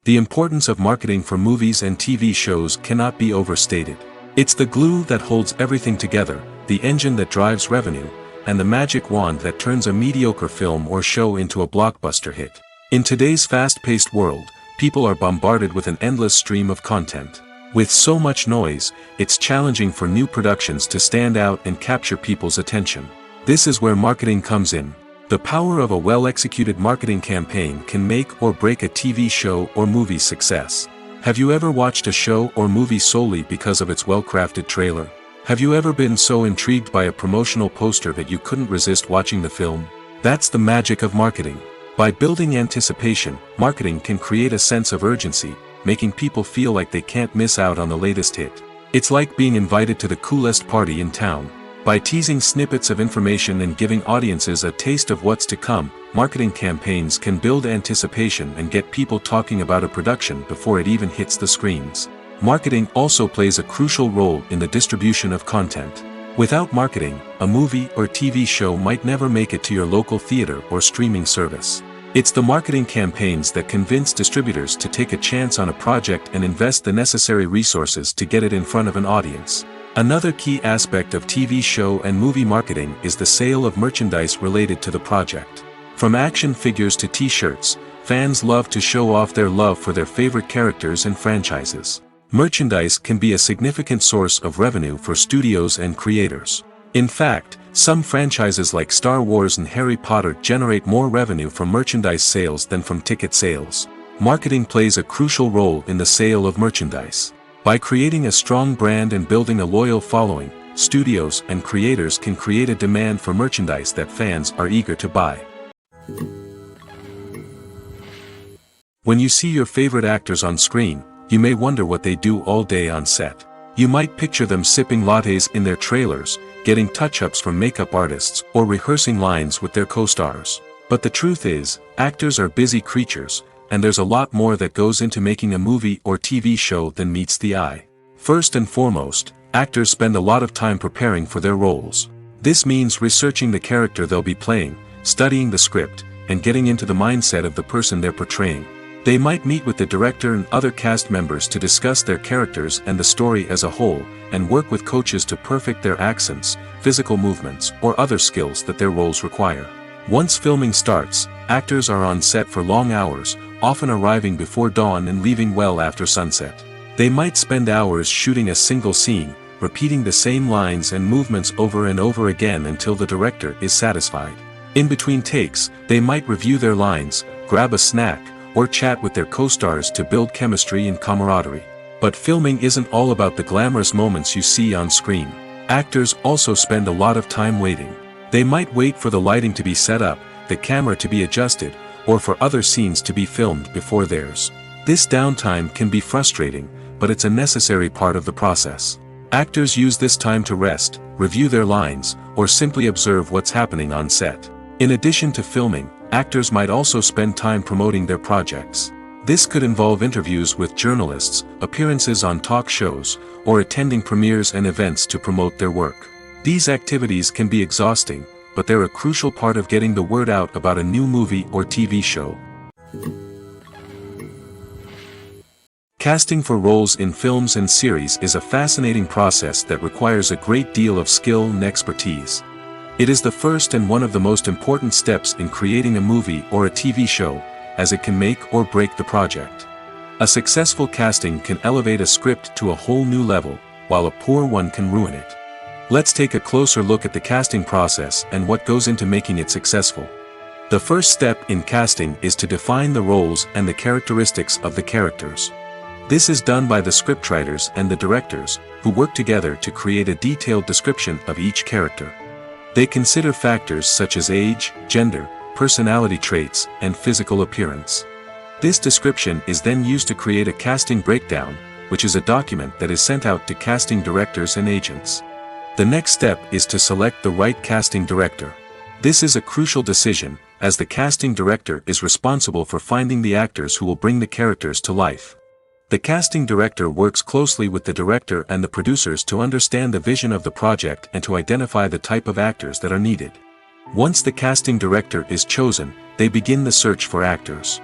The importance of marketing for movies and TV shows cannot be overstated. It's the glue that holds everything together, the engine that drives revenue, and the magic wand that turns a mediocre film or show into a blockbuster hit. In today's fast-paced world, people are bombarded with an endless stream of content. With so much noise, it's challenging for new productions to stand out and capture people's attention. This is where marketing comes in. The power of a well-executed marketing campaign can make or break a TV show or movie's success. Have you ever watched a show or movie solely because of its well-crafted trailer? Have you ever been so intrigued by a promotional poster that you couldn't resist watching the film? That's the magic of marketing. By building anticipation, marketing can create a sense of urgency, making people feel like they can't miss out on the latest hit. It's like being invited to the coolest party in town. By teasing snippets of information and giving audiences a taste of what's to come, marketing campaigns can build anticipation and get people talking about a production before it even hits the screens. Marketing also plays a crucial role in the distribution of content. Without marketing, a movie or TV show might never make it to your local theater or streaming service. It's the marketing campaigns that convince distributors to take a chance on a project and invest the necessary resources to get it in front of an audience. Another key aspect of TV show and movie marketing is the sale of merchandise related to the project. From action figures to t-shirts, fans love to show off their love for their favorite characters and franchises. Merchandise can be a significant source of revenue for studios and creators. In fact, some franchises like Star Wars and Harry Potter generate more revenue from merchandise sales than from ticket sales. Marketing plays a crucial role in the sale of merchandise. By creating a strong brand and building a loyal following, studios and creators can create a demand for merchandise that fans are eager to buy. When you see your favorite actors on screen, you may wonder what they do all day on set. You might picture them sipping lattes in their trailers, getting touch-ups from makeup artists, or rehearsing lines with their co-stars. But the truth is, actors are busy creatures, and there's a lot more that goes into making a movie or TV show than meets the eye. First and foremost, actors spend a lot of time preparing for their roles. This means researching the character they'll be playing, studying the script, and getting into the mindset of the person they're portraying. They might meet with the director and other cast members to discuss their characters and the story as a whole, and work with coaches to perfect their accents, physical movements, or other skills that their roles require. Once filming starts, actors are on set for long hours, often arriving before dawn and leaving well after sunset. They might spend hours shooting a single scene, repeating the same lines and movements over and over again until the director is satisfied. In between takes, they might review their lines, grab a snack, or chat with their co-stars to build chemistry and camaraderie. But filming isn't all about the glamorous moments you see on screen. Actors also spend a lot of time waiting. They might wait for the lighting to be set up, the camera to be adjusted, or for other scenes to be filmed before theirs. This downtime can be frustrating, but it's a necessary part of the process. Actors use this time to rest, review their lines, or simply observe what's happening on set. In addition to filming, actors might also spend time promoting their projects. This could involve interviews with journalists, appearances on talk shows, or attending premieres and events to promote their work. These activities can be exhausting, but they're a crucial part of getting the word out about a new movie or TV show. Casting for roles in films and series is a fascinating process that requires a great deal of skill and expertise. It is the first and one of the most important steps in creating a movie or a TV show, as it can make or break the project. A successful casting can elevate a script to a whole new level, while a poor one can ruin it. Let's take a closer look at the casting process and what goes into making it successful. The first step in casting is to define the roles and the characteristics of the characters. This is done by the scriptwriters and the directors, who work together to create a detailed description of each character. They consider factors such as age, gender, personality traits, and physical appearance. This description is then used to create a casting breakdown, which is a document that is sent out to casting directors and agents. The next step is to select the right casting director. This is a crucial decision, as the casting director is responsible for finding the actors who will bring the characters to life. The casting director works closely with the director and the producers to understand the vision of the project and to identify the type of actors that are needed. Once the casting director is chosen, they begin the search for actors.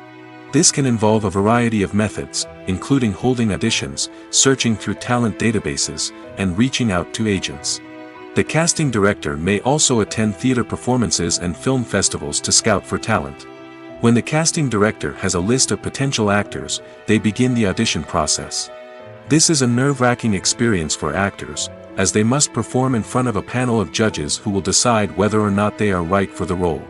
This can involve a variety of methods, including holding auditions, searching through talent databases, and reaching out to agents. The casting director may also attend theater performances and film festivals to scout for talent. When the casting director has a list of potential actors, they begin the audition process. This is a nerve-wracking experience for actors, as they must perform in front of a panel of judges who will decide whether or not they are right for the role.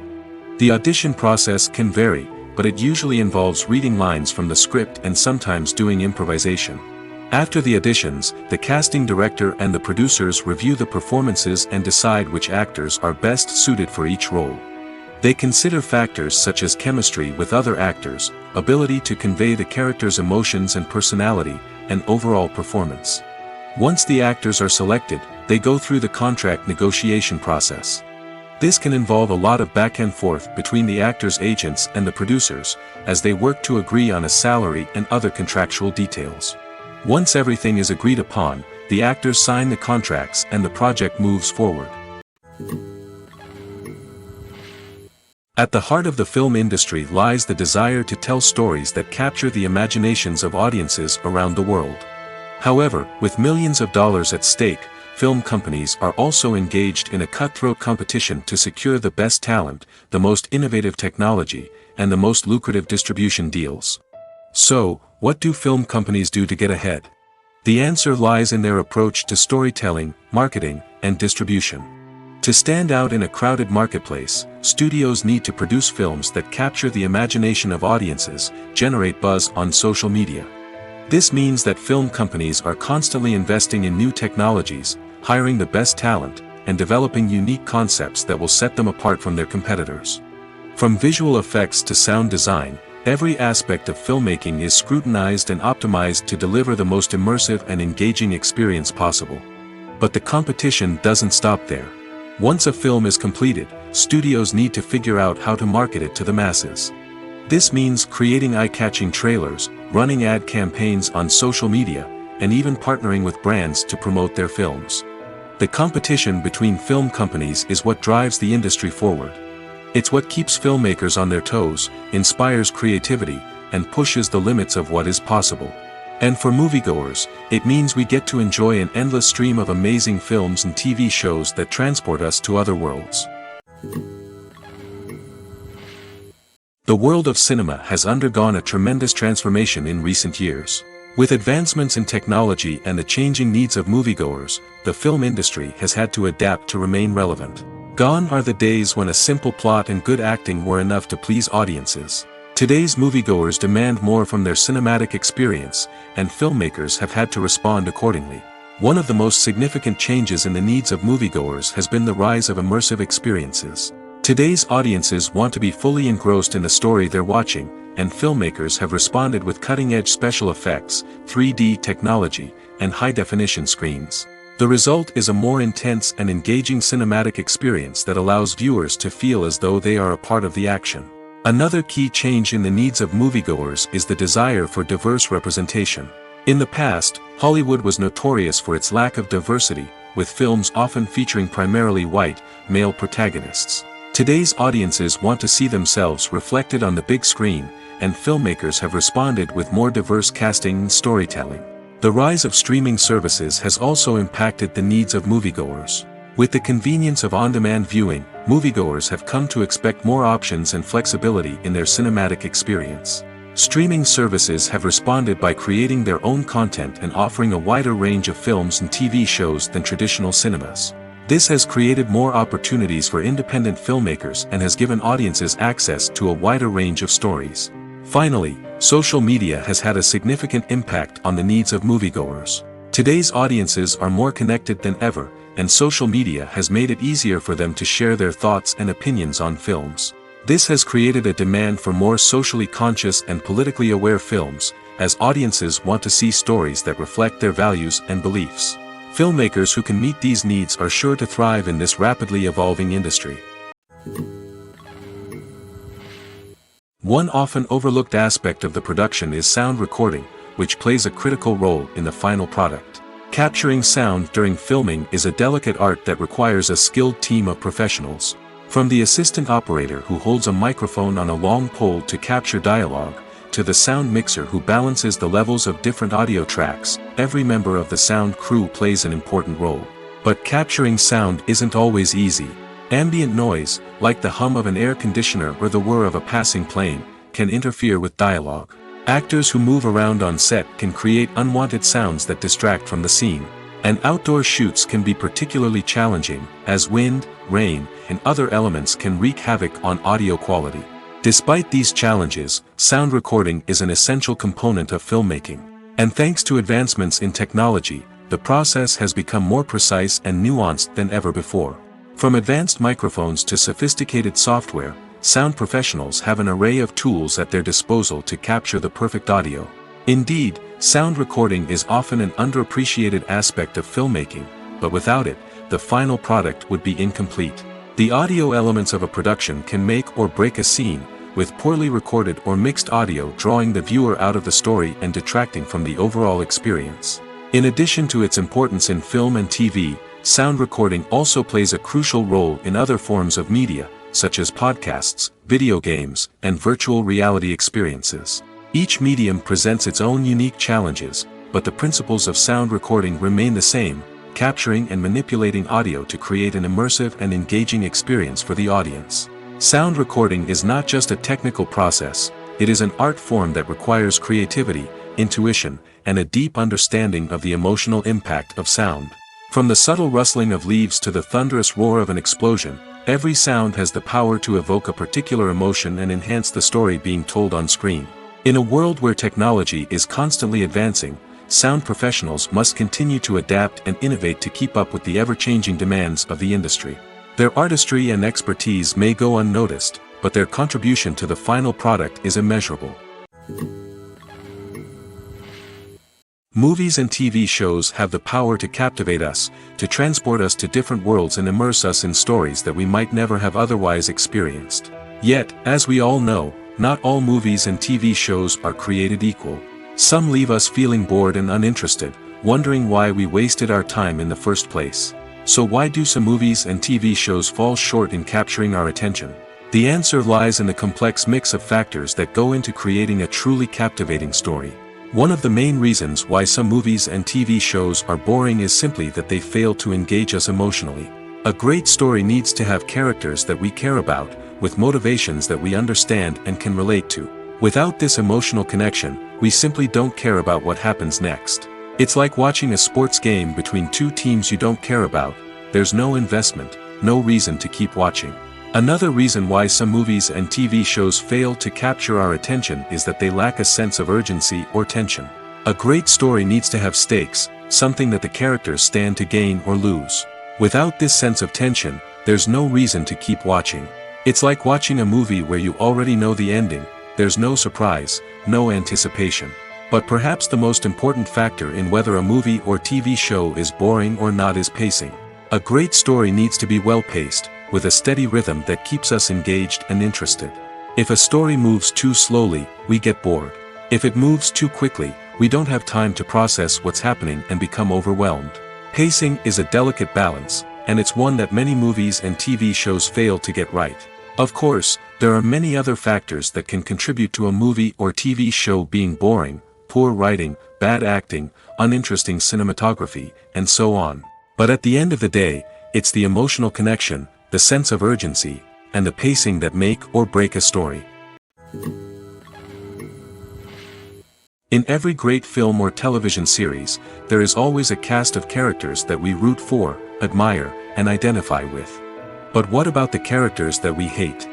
The audition process can vary, but it usually involves reading lines from the script and sometimes doing improvisation. After the auditions, the casting director and the producers review the performances and decide which actors are best suited for each role. They consider factors such as chemistry with other actors, ability to convey the character's emotions and personality, and overall performance. Once the actors are selected, they go through the contract negotiation process. This can involve a lot of back and forth between the actors' agents and the producers, as they work to agree on a salary and other contractual details. Once everything is agreed upon, the actors sign the contracts and the project moves forward. At the heart of the film industry lies the desire to tell stories that capture the imaginations of audiences around the world. However, with millions of dollars at stake, film companies are also engaged in a cutthroat competition to secure the best talent, the most innovative technology, and the most lucrative distribution deals. So, what do film companies do to get ahead? The answer lies in their approach to storytelling, marketing, and distribution. To stand out in a crowded marketplace, studios need to produce films that capture the imagination of audiences, generate buzz on social media. This means that film companies are constantly investing in new technologies, hiring the best talent, and developing unique concepts that will set them apart from their competitors. From visual effects to sound design, every aspect of filmmaking is scrutinized and optimized to deliver the most immersive and engaging experience possible. But the competition doesn't stop there. Once a film is completed, studios need to figure out how to market it to the masses. This means creating eye-catching trailers, running ad campaigns on social media, and even partnering with brands to promote their films. The competition between film companies is what drives the industry forward. It's what keeps filmmakers on their toes, inspires creativity, and pushes the limits of what is possible. And for moviegoers, it means we get to enjoy an endless stream of amazing films and TV shows that transport us to other worlds. The world of cinema has undergone a tremendous transformation in recent years. With advancements in technology and the changing needs of moviegoers, the film industry has had to adapt to remain relevant. Gone are the days when a simple plot and good acting were enough to please audiences. Today's moviegoers demand more from their cinematic experience, and filmmakers have had to respond accordingly. One of the most significant changes in the needs of moviegoers has been the rise of immersive experiences. Today's audiences want to be fully engrossed in the story they're watching, and filmmakers have responded with cutting-edge special effects, 3D technology, and high-definition screens. The result is a more intense and engaging cinematic experience that allows viewers to feel as though they are a part of the action. Another key change in the needs of moviegoers is the desire for diverse representation. In the past, Hollywood was notorious for its lack of diversity, with films often featuring primarily white, male protagonists. Today's audiences want to see themselves reflected on the big screen, and filmmakers have responded with more diverse casting and storytelling. The rise of streaming services has also impacted the needs of moviegoers. With the convenience of on-demand viewing, moviegoers have come to expect more options and flexibility in their cinematic experience. Streaming services have responded by creating their own content and offering a wider range of films and TV shows than traditional cinemas. This has created more opportunities for independent filmmakers and has given audiences access to a wider range of stories. Finally, social media has had a significant impact on the needs of moviegoers. Today's audiences are more connected than ever, and social media has made it easier for them to share their thoughts and opinions on films. This has created a demand for more socially conscious and politically aware films, as audiences want to see stories that reflect their values and beliefs. Filmmakers who can meet these needs are sure to thrive in this rapidly evolving industry. One often overlooked aspect of the production is sound recording, which plays a critical role in the final product. Capturing sound during filming is a delicate art that requires a skilled team of professionals. From the assistant operator who holds a microphone on a long pole to capture dialogue, to the sound mixer who balances the levels of different audio tracks, every member of the sound crew plays an important role. But capturing sound isn't always easy. Ambient noise, like the hum of an air conditioner or the whir of a passing plane, can interfere with dialogue. Actors who move around on set can create unwanted sounds that distract from the scene. And outdoor shoots can be particularly challenging, as wind, rain, and other elements can wreak havoc on audio quality. Despite these challenges, sound recording is an essential component of filmmaking. And thanks to advancements in technology, the process has become more precise and nuanced than ever before. From advanced microphones to sophisticated software, sound professionals have an array of tools at their disposal to capture the perfect audio. Indeed, sound recording is often an underappreciated aspect of filmmaking, but without it, the final product would be incomplete. The audio elements of a production can make or break a scene, with poorly recorded or mixed audio drawing the viewer out of the story and detracting from the overall experience. In addition to its importance in film and TV, sound recording also plays a crucial role in other forms of media, such as podcasts, video games, and virtual reality experiences. Each medium presents its own unique challenges, but the principles of sound recording remain the same, capturing and manipulating audio to create an immersive and engaging experience for the audience. Sound recording is not just a technical process, it is an art form that requires creativity, intuition, and a deep understanding of the emotional impact of sound. From the subtle rustling of leaves to the thunderous roar of an explosion, every sound has the power to evoke a particular emotion and enhance the story being told on screen. In a world where technology is constantly advancing, sound professionals must continue to adapt and innovate to keep up with the ever-changing demands of the industry. Their artistry and expertise may go unnoticed, but their contribution to the final product is immeasurable. Movies and TV shows have the power to captivate us, to transport us to different worlds and immerse us in stories that we might never have otherwise experienced. Yet, as we all know, not all movies and TV shows are created equal. Some leave us feeling bored and uninterested, wondering why we wasted our time in the first place. So why do some movies and TV shows fall short in capturing our attention? The answer lies in the complex mix of factors that go into creating a truly captivating story. One of the main reasons why some movies and TV shows are boring is simply that they fail to engage us emotionally. A great story needs to have characters that we care about, with motivations that we understand and can relate to. Without this emotional connection, we simply don't care about what happens next. It's like watching a sports game between two teams you don't care about. There's no investment, no reason to keep watching. Another reason why some movies and TV shows fail to capture our attention is that they lack a sense of urgency or tension. A great story needs to have stakes, something that the characters stand to gain or lose. Without this sense of tension, there's no reason to keep watching. It's like watching a movie where you already know the ending, there's no surprise, no anticipation. But perhaps the most important factor in whether a movie or TV show is boring or not is pacing. A great story needs to be well paced, with a steady rhythm that keeps us engaged and interested. If a story moves too slowly, we get bored. If it moves too quickly, we don't have time to process what's happening and become overwhelmed. Pacing is a delicate balance, and it's one that many movies and TV shows fail to get right. Of course, there are many other factors that can contribute to a movie or TV show being boring: poor writing, bad acting, uninteresting cinematography, and so on. But at the end of the day, it's the emotional connection, the sense of urgency, and the pacing that make or break a story. In every great film or television series, there is always a cast of characters that we root for, admire, and identify with. But what about the characters that we hate?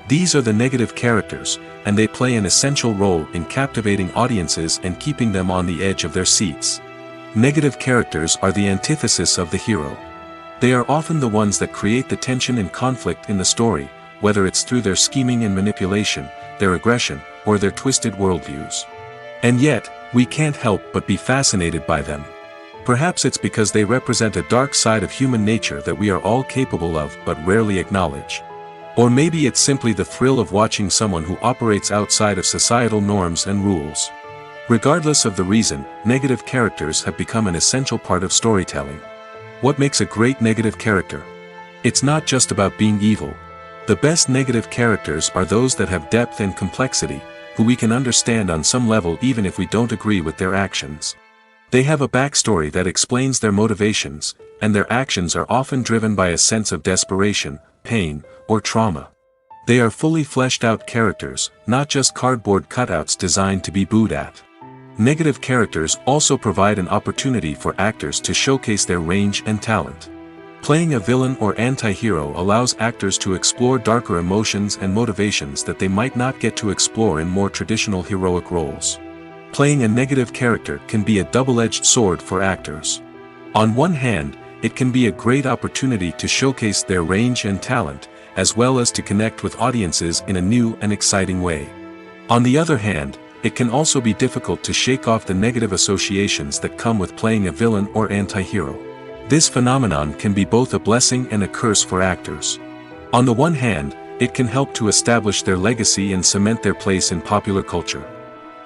These are the negative characters, and they play an essential role in captivating audiences and keeping them on the edge of their seats. Negative characters are the antithesis of the hero. They are often the ones that create the tension and conflict in the story, whether it's through their scheming and manipulation, their aggression, or their twisted worldviews. And yet, we can't help but be fascinated by them. Perhaps it's because they represent a dark side of human nature that we are all capable of but rarely acknowledge. Or maybe it's simply the thrill of watching someone who operates outside of societal norms and rules. Regardless of the reason, negative characters have become an essential part of storytelling. What makes a great negative character? It's not just about being evil. The best negative characters are those that have depth and complexity, who we can understand on some level even if we don't agree with their actions. They have a backstory that explains their motivations, and their actions are often driven by a sense of desperation, pain, or trauma. They are fully fleshed out characters, not just cardboard cutouts designed to be booed at. Negative characters also provide an opportunity for actors to showcase their range and talent. Playing a villain or anti-hero allows actors to explore darker emotions and motivations that they might not get to explore in more traditional heroic roles. Playing a negative character can be a double-edged sword for actors. On one hand, it can be a great opportunity to showcase their range and talent, as well as to connect with audiences in a new and exciting way. On the other hand, it can also be difficult to shake off the negative associations that come with playing a villain or anti-hero. This phenomenon can be both a blessing and a curse for actors. On the one hand, it can help to establish their legacy and cement their place in popular culture.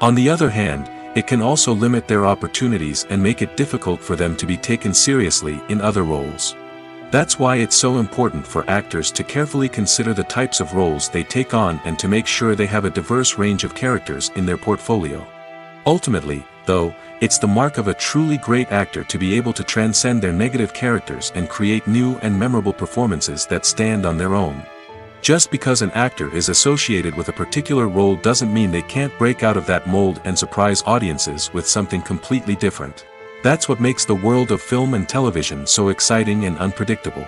On the other hand, it can also limit their opportunities and make it difficult for them to be taken seriously in other roles. That's why it's so important for actors to carefully consider the types of roles they take on and to make sure they have a diverse range of characters in their portfolio. Ultimately, though, it's the mark of a truly great actor to be able to transcend their negative characters and create new and memorable performances that stand on their own. Just because an actor is associated with a particular role doesn't mean they can't break out of that mold and surprise audiences with something completely different. That's what makes the world of film and television so exciting and unpredictable.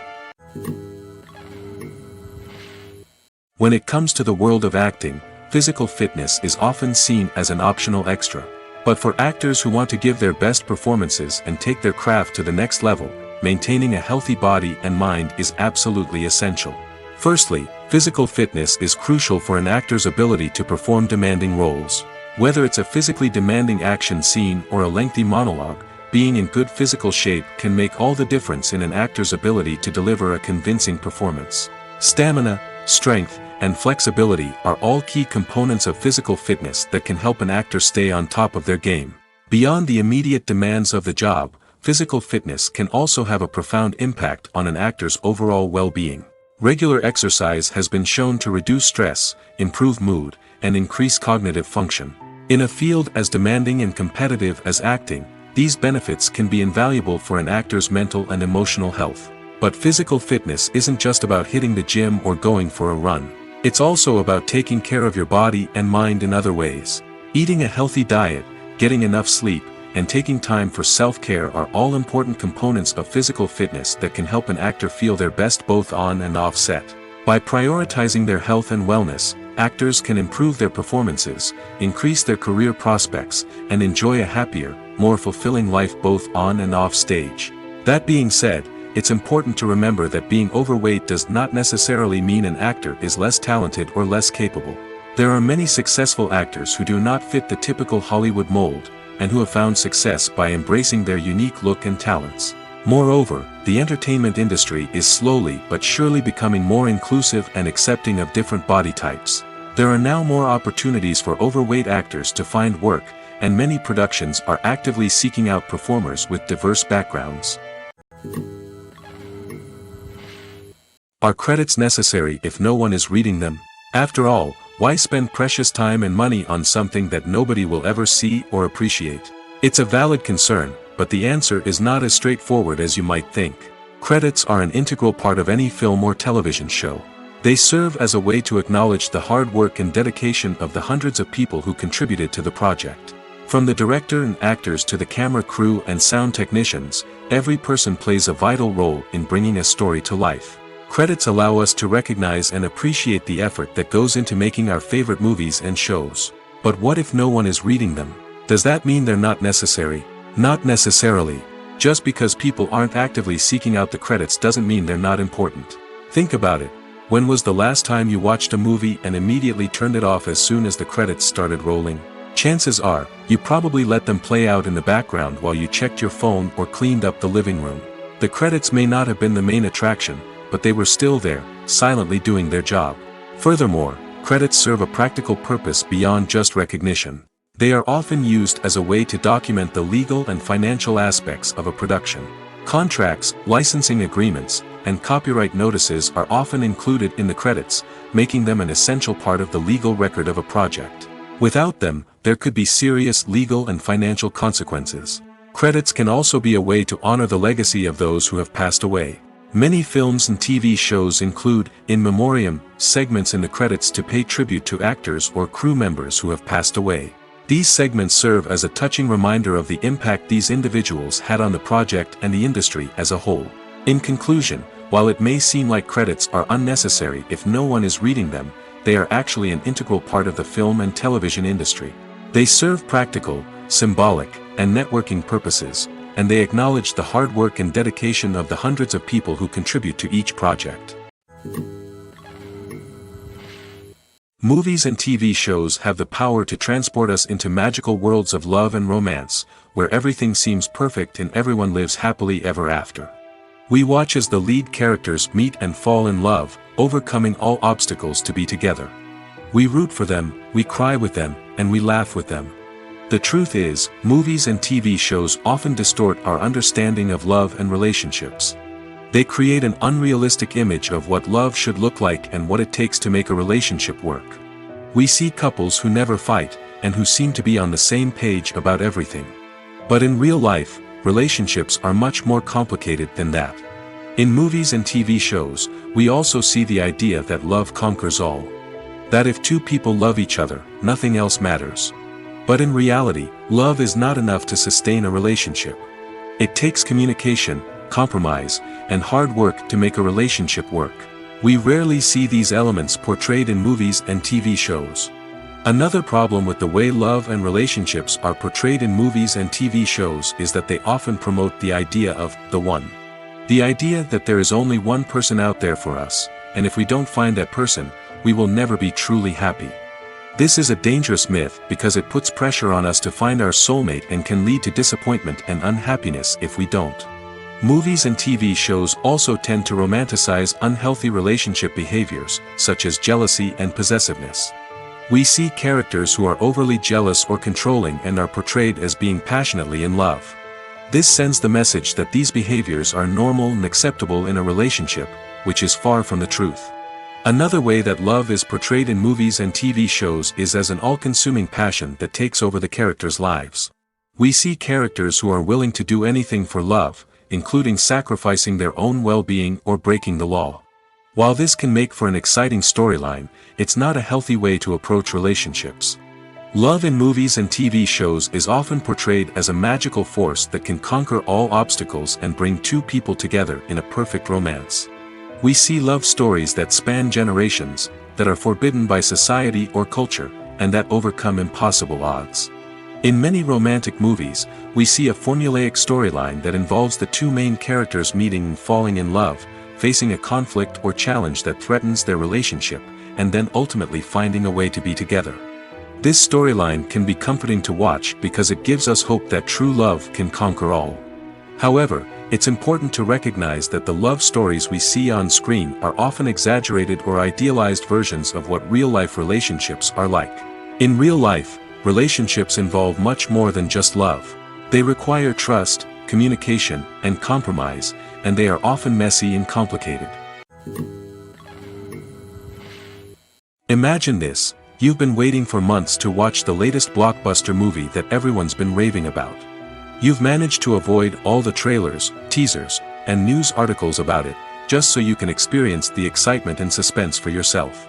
When it comes to the world of acting, physical fitness is often seen as an optional extra. But for actors who want to give their best performances and take their craft to the next level, maintaining a healthy body and mind is absolutely essential. Firstly, physical fitness is crucial for an actor's ability to perform demanding roles. Whether it's a physically demanding action scene or a lengthy monologue, being in good physical shape can make all the difference in an actor's ability to deliver a convincing performance. Stamina, strength, and flexibility are all key components of physical fitness that can help an actor stay on top of their game. Beyond the immediate demands of the job, physical fitness can also have a profound impact on an actor's overall well-being. Regular exercise has been shown to reduce stress, improve mood, and increase cognitive function. In a field as demanding and competitive as acting, these benefits can be invaluable for an actor's mental and emotional health. But physical fitness isn't just about hitting the gym or going for a run. It's also about taking care of your body and mind in other ways. Eating a healthy diet, getting enough sleep, and taking time for self-care are all important components of physical fitness that can help an actor feel their best both on and off set. By prioritizing their health and wellness, actors can improve their performances, increase their career prospects, and enjoy a happier, more fulfilling life both on and off stage. That being said, it's important to remember that being overweight does not necessarily mean an actor is less talented or less capable. There are many successful actors who do not fit the typical Hollywood mold, and who have found success by embracing their unique look and talents. Moreover, the entertainment industry is slowly but surely becoming more inclusive and accepting of different body types. There are now more opportunities for overweight actors to find work, and many productions are actively seeking out performers with diverse backgrounds. Are credits necessary if no one is reading them? After all, why spend precious time and money on something that nobody will ever see or appreciate? It's a valid concern, but the answer is not as straightforward as you might think. Credits are an integral part of any film or television show. They serve as a way to acknowledge the hard work and dedication of the hundreds of people who contributed to the project. From the director and actors to the camera crew and sound technicians, every person plays a vital role in bringing a story to life. Credits allow us to recognize and appreciate the effort that goes into making our favorite movies and shows. But what if no one is reading them? Does that mean they're not necessary? Not necessarily. Just because people aren't actively seeking out the credits doesn't mean they're not important. Think about it. When was the last time you watched a movie and immediately turned it off as soon as the credits started rolling? Chances are, you probably let them play out in the background while you checked your phone or cleaned up the living room. The credits may not have been the main attraction, but they were still there, silently doing their job. Furthermore, credits serve a practical purpose beyond just recognition. They are often used as a way to document the legal and financial aspects of a production. Contracts, licensing agreements, and copyright notices are often included in the credits, making them an essential part of the legal record of a project. Without them, there could be serious legal and financial consequences. Credits can also be a way to honor the legacy of those who have passed away. Many films and TV shows include, in memoriam, segments in the credits to pay tribute to actors or crew members who have passed away. These segments serve as a touching reminder of the impact these individuals had on the project and the industry as a whole. In conclusion, while it may seem like credits are unnecessary if no one is reading them, they are actually an integral part of the film and television industry. They serve practical, symbolic, and networking purposes, and they acknowledge the hard work and dedication of the hundreds of people who contribute to each project. Movies and TV shows have the power to transport us into magical worlds of love and romance, where everything seems perfect and everyone lives happily ever after. We watch as the lead characters meet and fall in love, overcoming all obstacles to be together. We root for them, we cry with them, and we laugh with them. The truth is, movies and TV shows often distort our understanding of love and relationships. They create an unrealistic image of what love should look like and what it takes to make a relationship work. We see couples who never fight, and who seem to be on the same page about everything. But in real life, relationships are much more complicated than that. In movies and TV shows, we also see the idea that love conquers all. That if two people love each other, nothing else matters. But in reality, love is not enough to sustain a relationship. It takes communication, compromise, and hard work to make a relationship work. We rarely see these elements portrayed in movies and TV shows. Another problem with the way love and relationships are portrayed in movies and TV shows is that they often promote the idea of the one. The idea that there is only one person out there for us, and if we don't find that person, we will never be truly happy. This is a dangerous myth because it puts pressure on us to find our soulmate and can lead to disappointment and unhappiness if we don't. Movies and TV shows also tend to romanticize unhealthy relationship behaviors, such as jealousy and possessiveness. We see characters who are overly jealous or controlling and are portrayed as being passionately in love. This sends the message that these behaviors are normal and acceptable in a relationship, which is far from the truth. Another way that love is portrayed in movies and TV shows is as an all-consuming passion that takes over the characters' lives. We see characters who are willing to do anything for love, including sacrificing their own well-being or breaking the law. While this can make for an exciting storyline, it's not a healthy way to approach relationships. Love in movies and TV shows is often portrayed as a magical force that can conquer all obstacles and bring two people together in a perfect romance. We see love stories that span generations, that are forbidden by society or culture, and that overcome impossible odds. In many romantic movies, we see a formulaic storyline that involves the two main characters meeting and falling in love, facing a conflict or challenge that threatens their relationship, and then ultimately finding a way to be together. This storyline can be comforting to watch because it gives us hope that true love can conquer all. However, it's important to recognize that the love stories we see on screen are often exaggerated or idealized versions of what real-life relationships are like. In real life, relationships involve much more than just love. They require trust, communication, and compromise, and they are often messy and complicated. Imagine this: you've been waiting for months to watch the latest blockbuster movie that everyone's been raving about. You've managed to avoid all the trailers, teasers, and news articles about it, just so you can experience the excitement and suspense for yourself.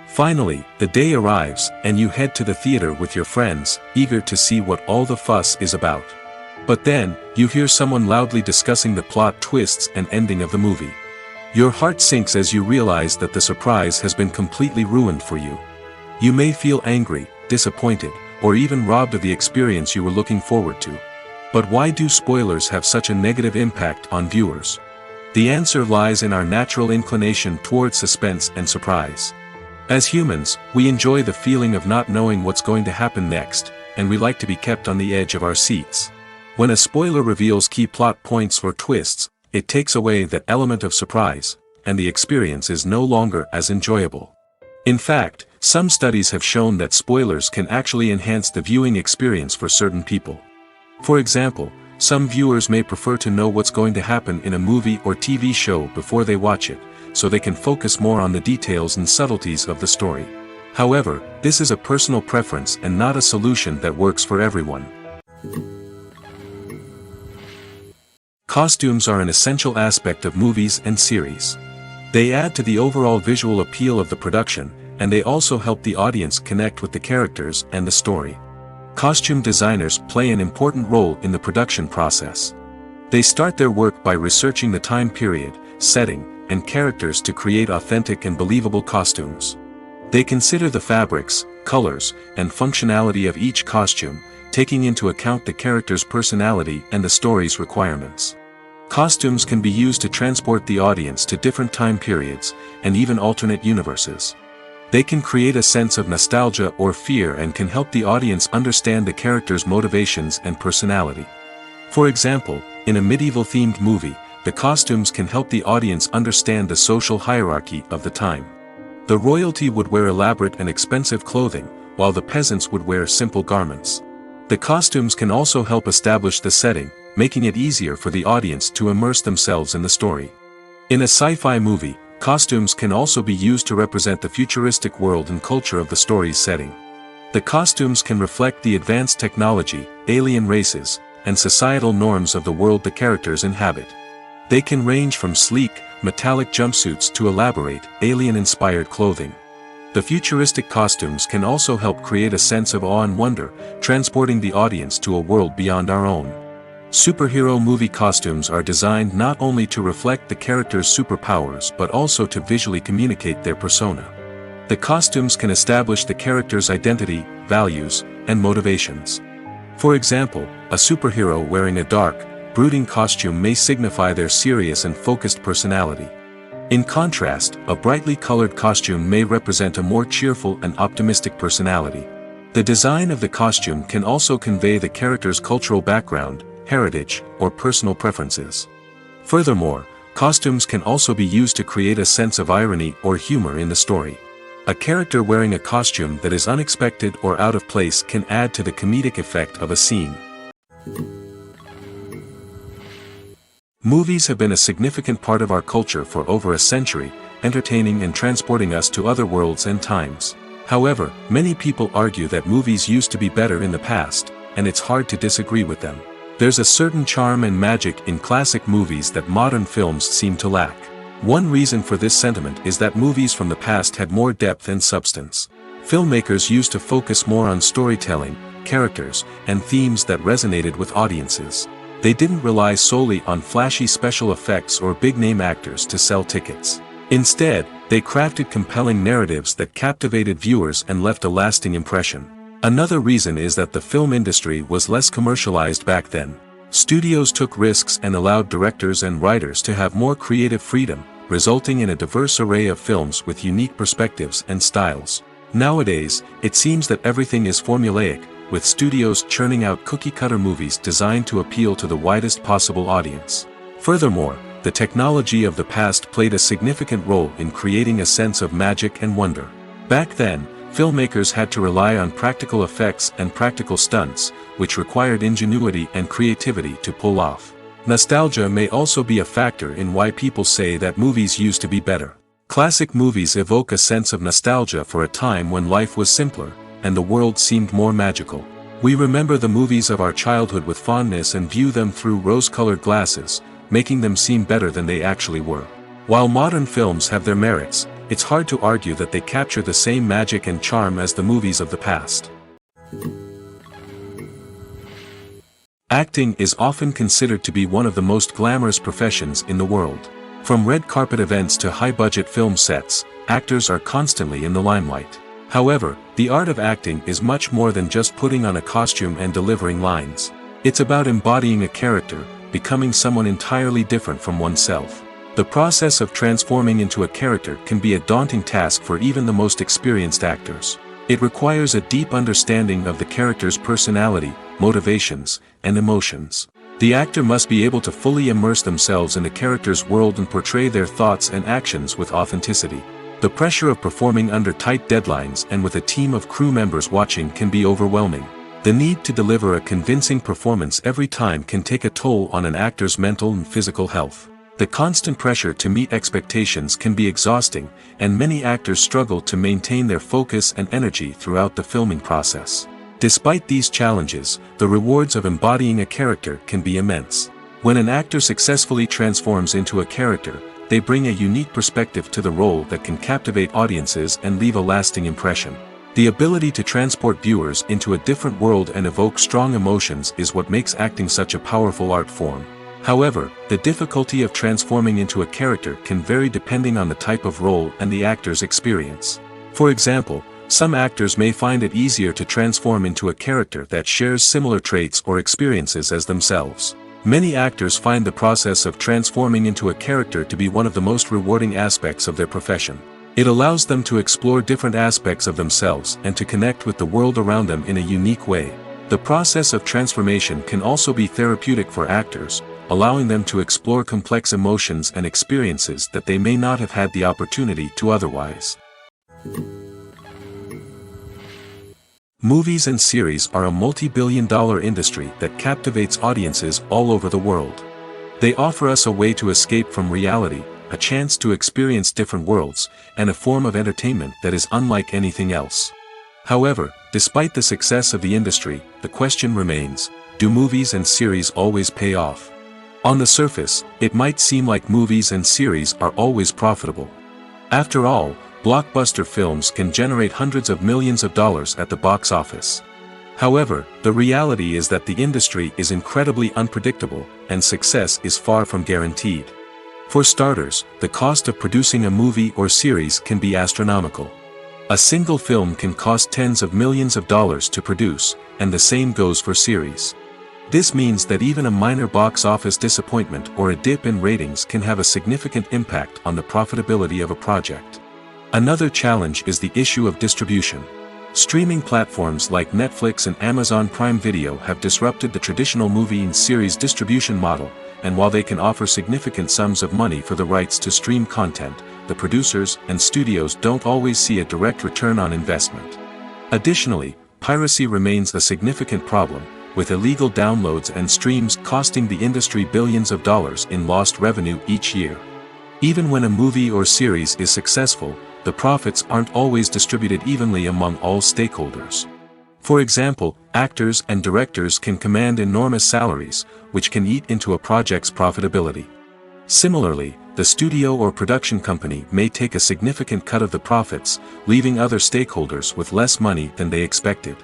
Finally, the day arrives, and you head to the theater with your friends, eager to see what all the fuss is about. But then, you hear someone loudly discussing the plot twists and ending of the movie. Your heart sinks as you realize that the surprise has been completely ruined for you. You may feel angry, disappointed, or even robbed of the experience you were looking forward to. But why do spoilers have such a negative impact on viewers? The answer lies in our natural inclination toward suspense and surprise. As humans, we enjoy the feeling of not knowing what's going to happen next, and we like to be kept on the edge of our seats. When a spoiler reveals key plot points or twists, it takes away that element of surprise, and the experience is no longer as enjoyable. In fact, some studies have shown that spoilers can actually enhance the viewing experience for certain people. For example, some viewers may prefer to know what's going to happen in a movie or TV show before they watch it, so they can focus more on the details and subtleties of the story. However, this is a personal preference and not a solution that works for everyone. Costumes are an essential aspect of movies and series. They add to the overall visual appeal of the production, and they also help the audience connect with the characters and the story. Costume designers play an important role in the production process. They start their work by researching the time period, setting, and characters to create authentic and believable costumes. They consider the fabrics, colors, and functionality of each costume, taking into account the character's personality and the story's requirements. Costumes can be used to transport the audience to different time periods, and even alternate universes. They can create a sense of nostalgia or fear and can help the audience understand the character's motivations and personality. For example, in a medieval-themed movie, the costumes can help the audience understand the social hierarchy of the time. The royalty would wear elaborate and expensive clothing, while the peasants would wear simple garments. The costumes can also help establish the setting, making it easier for the audience to immerse themselves in the story. In a sci-fi movie, costumes can also be used to represent the futuristic world and culture of the story's setting. The costumes can reflect the advanced technology, alien races, and societal norms of the world the characters inhabit. They can range from sleek, metallic jumpsuits to elaborate, alien-inspired clothing. The futuristic costumes can also help create a sense of awe and wonder, transporting the audience to a world beyond our own. Superhero movie costumes are designed not only to reflect the character's superpowers but also to visually communicate their persona. The costumes can establish the character's identity, values, and motivations. For example, a superhero wearing a dark, brooding costume may signify their serious and focused personality. In contrast, a brightly colored costume may represent a more cheerful and optimistic personality. The design of the costume can also convey the character's cultural background, heritage, or personal preferences. Furthermore, costumes can also be used to create a sense of irony or humor in the story. A character wearing a costume that is unexpected or out of place can add to the comedic effect of a scene. Movies have been a significant part of our culture for over a century, entertaining and transporting us to other worlds and times. However, many people argue that movies used to be better in the past, and it's hard to disagree with them. There's a certain charm and magic in classic movies that modern films seem to lack. One reason for this sentiment is that movies from the past had more depth and substance. Filmmakers used to focus more on storytelling, characters, and themes that resonated with audiences. They didn't rely solely on flashy special effects or big-name actors to sell tickets. Instead, they crafted compelling narratives that captivated viewers and left a lasting impression. Another reason is that the film industry was less commercialized back then. Studios took risks and allowed directors and writers to have more creative freedom, resulting in a diverse array of films with unique perspectives and styles. Nowadays, it seems that everything is formulaic, with studios churning out cookie-cutter movies designed to appeal to the widest possible audience. Furthermore, the technology of the past played a significant role in creating a sense of magic and wonder. Back then, filmmakers had to rely on practical effects and practical stunts, which required ingenuity and creativity to pull off. Nostalgia may also be a factor in why people say that movies used to be better. Classic movies evoke a sense of nostalgia for a time when life was simpler, and the world seemed more magical. We remember the movies of our childhood with fondness and view them through rose-colored glasses, making them seem better than they actually were. While modern films have their merits, it's hard to argue that they capture the same magic and charm as the movies of the past. Acting is often considered to be one of the most glamorous professions in the world. From red carpet events to high-budget film sets, actors are constantly in the limelight. However, the art of acting is much more than just putting on a costume and delivering lines. It's about embodying a character, becoming someone entirely different from oneself. The process of transforming into a character can be a daunting task for even the most experienced actors. It requires a deep understanding of the character's personality, motivations, and emotions. The actor must be able to fully immerse themselves in the character's world and portray their thoughts and actions with authenticity. The pressure of performing under tight deadlines and with a team of crew members watching can be overwhelming. The need to deliver a convincing performance every time can take a toll on an actor's mental and physical health. The constant pressure to meet expectations can be exhausting, and many actors struggle to maintain their focus and energy throughout the filming process. Despite these challenges, the rewards of embodying a character can be immense. When an actor successfully transforms into a character, they bring a unique perspective to the role that can captivate audiences and leave a lasting impression. The ability to transport viewers into a different world and evoke strong emotions is what makes acting such a powerful art form. However, the difficulty of transforming into a character can vary depending on the type of role and the actor's experience. For example, some actors may find it easier to transform into a character that shares similar traits or experiences as themselves. Many actors find the process of transforming into a character to be one of the most rewarding aspects of their profession. It allows them to explore different aspects of themselves and to connect with the world around them in a unique way. The process of transformation can also be therapeutic for actors, allowing them to explore complex emotions and experiences that they may not have had the opportunity to otherwise. Movies and series are a multi-billion-dollar industry that captivates audiences all over the world. They offer us a way to escape from reality, a chance to experience different worlds, and a form of entertainment that is unlike anything else. However, despite the success of the industry, the question remains, do movies and series always pay off? On the surface, it might seem like movies and series are always profitable. After all, blockbuster films can generate hundreds of millions of dollars at the box office. However, the reality is that the industry is incredibly unpredictable, and success is far from guaranteed. For starters, the cost of producing a movie or series can be astronomical. A single film can cost tens of millions of dollars to produce, and the same goes for series. This means that even a minor box office disappointment or a dip in ratings can have a significant impact on the profitability of a project. Another challenge is the issue of distribution. Streaming platforms like Netflix and Amazon Prime Video have disrupted the traditional movie and series distribution model, and while they can offer significant sums of money for the rights to stream content, the producers and studios don't always see a direct return on investment. Additionally, piracy remains a significant problem, with illegal downloads and streams costing the industry billions of dollars in lost revenue each year. Even when a movie or series is successful, the profits aren't always distributed evenly among all stakeholders. For example, actors and directors can command enormous salaries, which can eat into a project's profitability. Similarly, the studio or production company may take a significant cut of the profits, leaving other stakeholders with less money than they expected.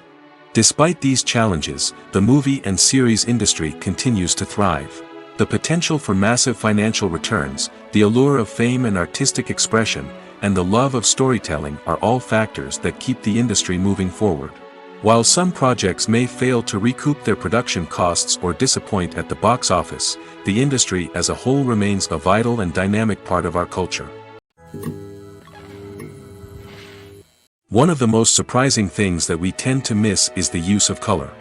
Despite these challenges, the movie and series industry continues to thrive. The potential for massive financial returns, the allure of fame and artistic expression, and the love of storytelling are all factors that keep the industry moving forward. While some projects may fail to recoup their production costs or disappoint at the box office, the industry as a whole remains a vital and dynamic part of our culture. One of the most surprising things that we tend to miss is the use of color.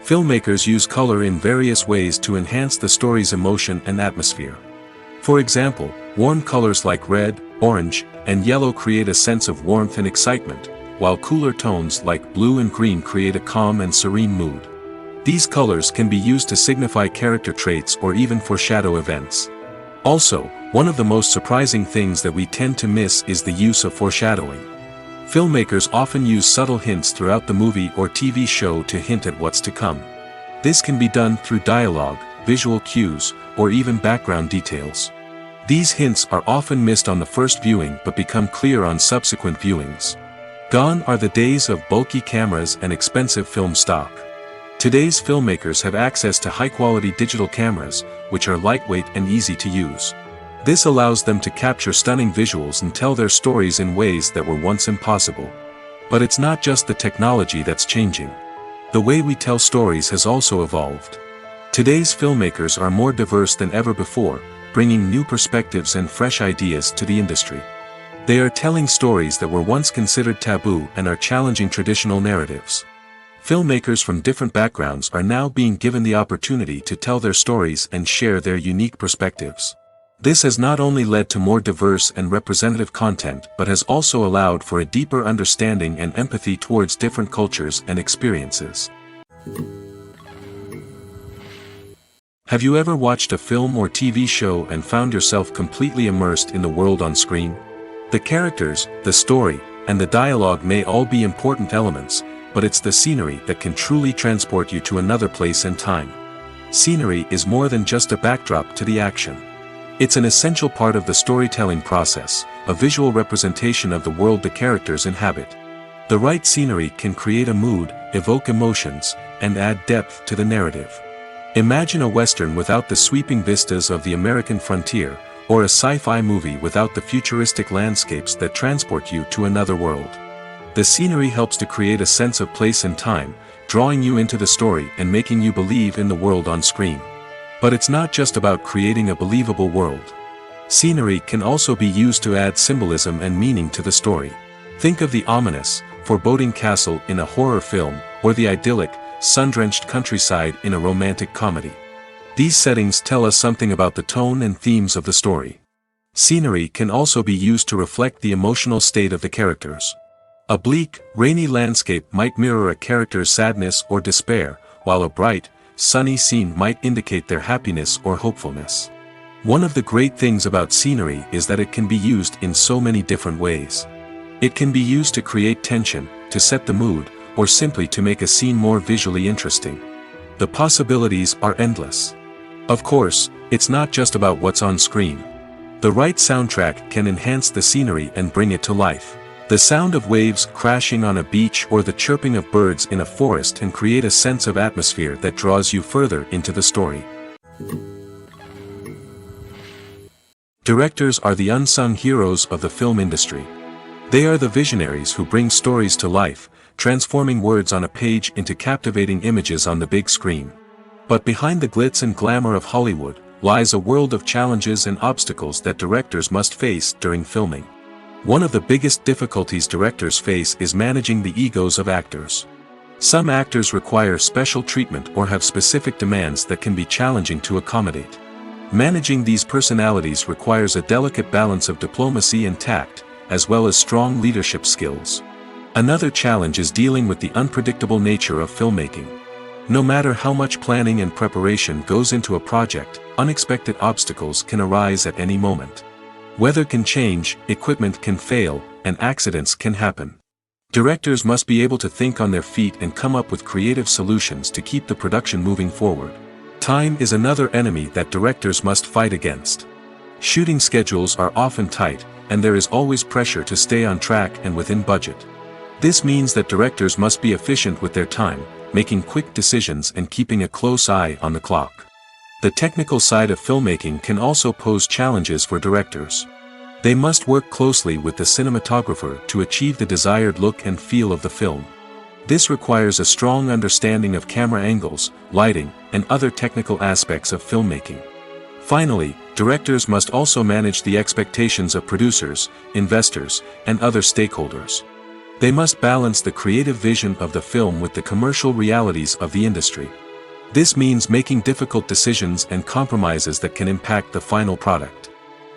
Filmmakers use color in various ways to enhance the story's emotion and atmosphere. For example, warm colors like red, orange, and yellow create a sense of warmth and excitement, while cooler tones like blue and green create a calm and serene mood. These colors can be used to signify character traits or even foreshadow events. Also, one of the most surprising things that we tend to miss is the use of foreshadowing. Filmmakers often use subtle hints throughout the movie or TV show to hint at what's to come. This can be done through dialogue, visual cues, or even background details. These hints are often missed on the first viewing but become clear on subsequent viewings. Gone are the days of bulky cameras and expensive film stock. Today's filmmakers have access to high-quality digital cameras, which are lightweight and easy to use. This allows them to capture stunning visuals and tell their stories in ways that were once impossible. But it's not just the technology that's changing. The way we tell stories has also evolved. Today's filmmakers are more diverse than ever before, bringing new perspectives and fresh ideas to the industry. They are telling stories that were once considered taboo and are challenging traditional narratives. Filmmakers from different backgrounds are now being given the opportunity to tell their stories and share their unique perspectives. This has not only led to more diverse and representative content but has also allowed for a deeper understanding and empathy towards different cultures and experiences. Have you ever watched a film or TV show and found yourself completely immersed in the world on screen? The characters, the story, and the dialogue may all be important elements, but it's the scenery that can truly transport you to another place and time. Scenery is more than just a backdrop to the action. It's an essential part of the storytelling process, a visual representation of the world the characters inhabit. The right scenery can create a mood, evoke emotions, and add depth to the narrative. Imagine a Western without the sweeping vistas of the American frontier, or a sci-fi movie without the futuristic landscapes that transport you to another world. The scenery helps to create a sense of place and time, drawing you into the story and making you believe in the world on screen. But it's not just about creating a believable world. Scenery can also be used to add symbolism and meaning to the story. Think of the ominous, foreboding castle in a horror film, or the idyllic, sun-drenched countryside in a romantic comedy. These settings tell us something about the tone and themes of the story. Scenery can also be used to reflect the emotional state of the characters. A bleak, rainy landscape might mirror a character's sadness or despair, while a bright, sunny scene might indicate their happiness or hopefulness. One of the great things about scenery is that it can be used in so many different ways. It can be used to create tension, to set the mood, or simply to make a scene more visually interesting. The possibilities are endless. Of course, it's not just about what's on screen. The right soundtrack can enhance the scenery and bring it to life. The sound of waves crashing on a beach or the chirping of birds in a forest can create a sense of atmosphere that draws you further into the story. Directors are the unsung heroes of the film industry. They are the visionaries who bring stories to life, transforming words on a page into captivating images on the big screen. But behind the glitz and glamour of Hollywood lies a world of challenges and obstacles that directors must face during filming. One of the biggest difficulties directors face is managing the egos of actors. Some actors require special treatment or have specific demands that can be challenging to accommodate. Managing these personalities requires a delicate balance of diplomacy and tact, as well as strong leadership skills. Another challenge is dealing with the unpredictable nature of filmmaking. No matter how much planning and preparation goes into a project, unexpected obstacles can arise at any moment. Weather can change, equipment can fail, and accidents can happen. Directors must be able to think on their feet and come up with creative solutions to keep the production moving forward. Time is another enemy that directors must fight against. Shooting schedules are often tight, and there is always pressure to stay on track and within budget. This means that directors must be efficient with their time, making quick decisions and keeping a close eye on the clock. The technical side of filmmaking can also pose challenges for directors. They must work closely with the cinematographer to achieve the desired look and feel of the film. This requires a strong understanding of camera angles, lighting, and other technical aspects of filmmaking. Finally, directors must also manage the expectations of producers, investors, and other stakeholders. They must balance the creative vision of the film with the commercial realities of the industry. This means making difficult decisions and compromises that can impact the final product.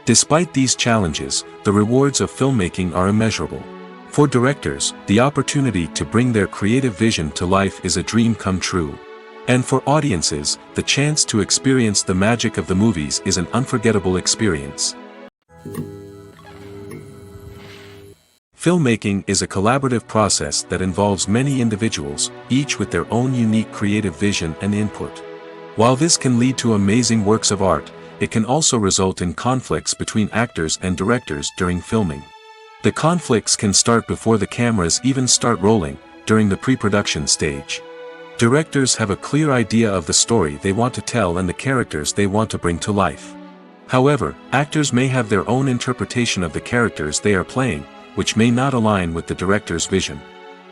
Despite these challenges, the rewards of filmmaking are immeasurable. For directors, the opportunity to bring their creative vision to life is a dream come true. And for audiences, the chance to experience the magic of the movies is an unforgettable experience. Filmmaking is a collaborative process that involves many individuals, each with their own unique creative vision and input. While this can lead to amazing works of art, it can also result in conflicts between actors and directors during filming. The conflicts can start before the cameras even start rolling, during the pre-production stage. Directors have a clear idea of the story they want to tell and the characters they want to bring to life. However, actors may have their own interpretation of the characters they are playing, which may not align with the director's vision.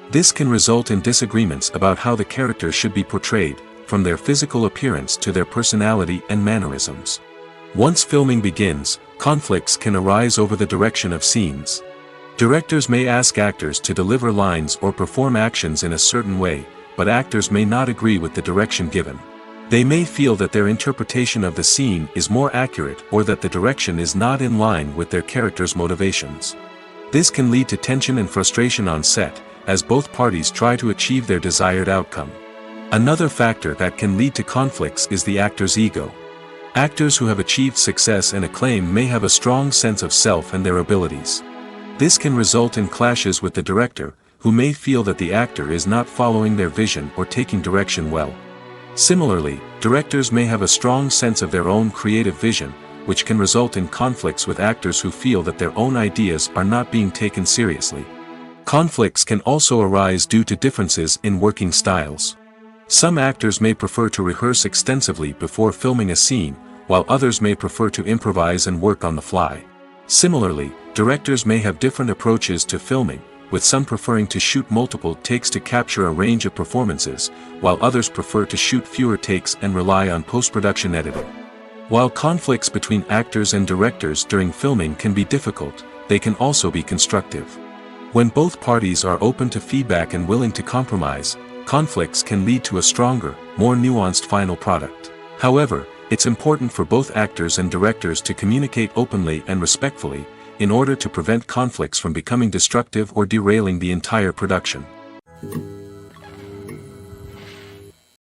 This can result in disagreements about how the characters should be portrayed, from their physical appearance to their personality and mannerisms. Once filming begins, conflicts can arise over the direction of scenes. Directors may ask actors to deliver lines or perform actions in a certain way, but actors may not agree with the direction given. They may feel that their interpretation of the scene is more accurate or that the direction is not in line with their character's motivations. This can lead to tension and frustration on set, as both parties try to achieve their desired outcome. Another factor that can lead to conflicts is the actor's ego. Actors who have achieved success and acclaim may have a strong sense of self and their abilities. This can result in clashes with the director, who may feel that the actor is not following their vision or taking direction well. Similarly, directors may have a strong sense of their own creative vision, which can result in conflicts with actors who feel that their own ideas are not being taken seriously. Conflicts can also arise due to differences in working styles. Some actors may prefer to rehearse extensively before filming a scene, while others may prefer to improvise and work on the fly. Similarly, directors may have different approaches to filming, with some preferring to shoot multiple takes to capture a range of performances, while others prefer to shoot fewer takes and rely on post-production editing. While conflicts between actors and directors during filming can be difficult, they can also be constructive. When both parties are open to feedback and willing to compromise, conflicts can lead to a stronger, more nuanced final product. However, it's important for both actors and directors to communicate openly and respectfully, in order to prevent conflicts from becoming destructive or derailing the entire production.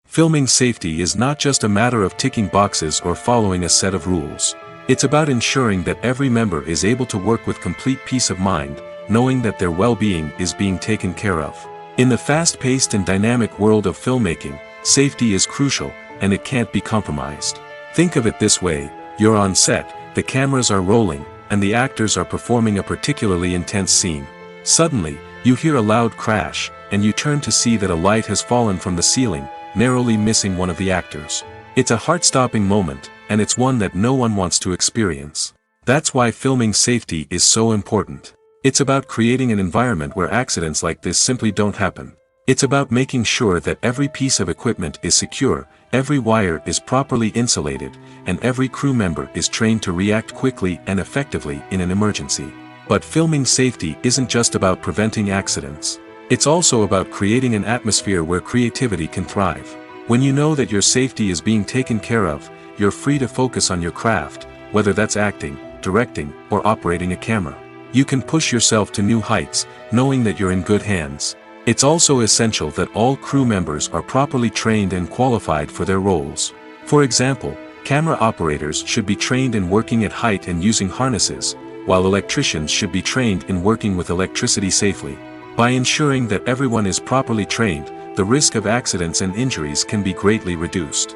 Filming safety is not just a matter of ticking boxes or following a set of rules. It's about ensuring that every member is able to work with complete peace of mind, knowing that their well-being is being taken care of. In the fast-paced and dynamic world of filmmaking, safety is crucial, and it can't be compromised. Think of it this way: you're on set, the cameras are rolling, and the actors are performing a particularly intense scene. Suddenly, you hear a loud crash, and you turn to see that a light has fallen from the ceiling, narrowly missing one of the actors. It's a heart-stopping moment, and it's one that no one wants to experience. That's why filming safety is so important. It's about creating an environment where accidents like this simply don't happen. It's about making sure that every piece of equipment is secure, every wire is properly insulated, and every crew member is trained to react quickly and effectively in an emergency. But filming safety isn't just about preventing accidents. It's also about creating an atmosphere where creativity can thrive. When you know that your safety is being taken care of, you're free to focus on your craft, whether that's acting, directing, or operating a camera. You can push yourself to new heights, knowing that you're in good hands. It's also essential that all crew members are properly trained and qualified for their roles. For example, camera operators should be trained in working at height and using harnesses, while electricians should be trained in working with electricity safely. By ensuring that everyone is properly trained, the risk of accidents and injuries can be greatly reduced.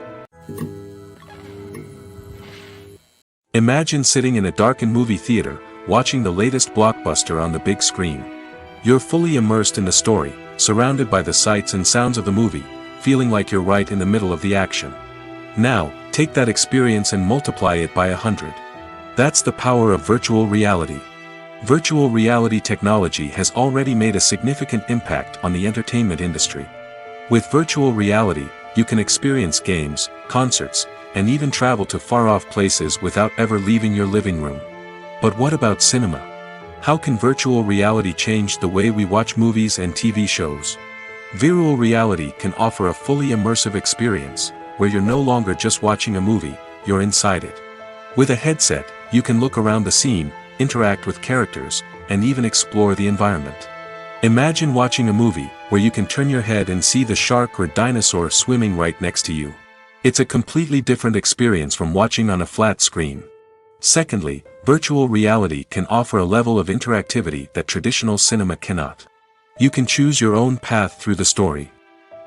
Imagine sitting in a darkened movie theater, watching the latest blockbuster on the big screen. You're fully immersed in the story, surrounded by the sights and sounds of the movie, feeling like you're right in the middle of the action. Now, take that experience and multiply it by 100. That's the power of virtual reality. Virtual reality technology has already made a significant impact on the entertainment industry. With virtual reality, you can experience games, concerts, and even travel to far-off places without ever leaving your living room. But what about cinema? How can virtual reality change the way we watch movies and TV shows? Virtual reality can offer a fully immersive experience, where you're no longer just watching a movie, you're inside it. With a headset, you can look around the scene, interact with characters, and even explore the environment. Imagine watching a movie, where you can turn your head and see the shark or dinosaur swimming right next to you. It's a completely different experience from watching on a flat screen. Secondly, virtual reality can offer a level of interactivity that traditional cinema cannot. You can choose your own path through the story.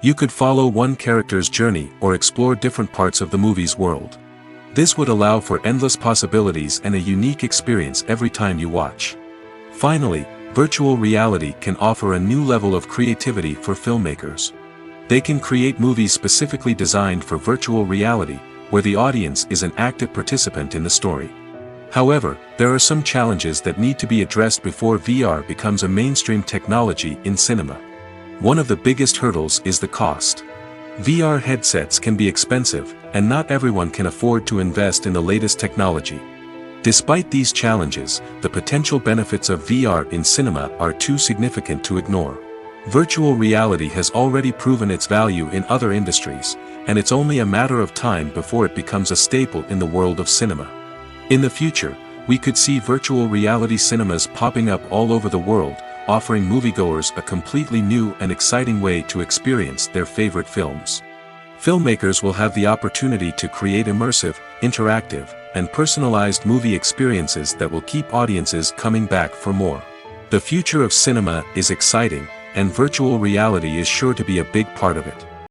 You could follow one character's journey or explore different parts of the movie's world. This would allow for endless possibilities and a unique experience every time you watch. Finally, virtual reality can offer a new level of creativity for filmmakers. They can create movies specifically designed for virtual reality, where the audience is an active participant in the story. However, there are some challenges that need to be addressed before VR becomes a mainstream technology in cinema. One of the biggest hurdles is the cost. VR headsets can be expensive, and not everyone can afford to invest in the latest technology. Despite these challenges, the potential benefits of VR in cinema are too significant to ignore. Virtual reality has already proven its value in other industries, and it's only a matter of time before it becomes a staple in the world of cinema. In the future, we could see virtual reality cinemas popping up all over the world, offering moviegoers a completely new and exciting way to experience their favorite films. Filmmakers will have the opportunity to create immersive, interactive, and personalized movie experiences that will keep audiences coming back for more. The future of cinema is exciting, and virtual reality is sure to be a big part of it.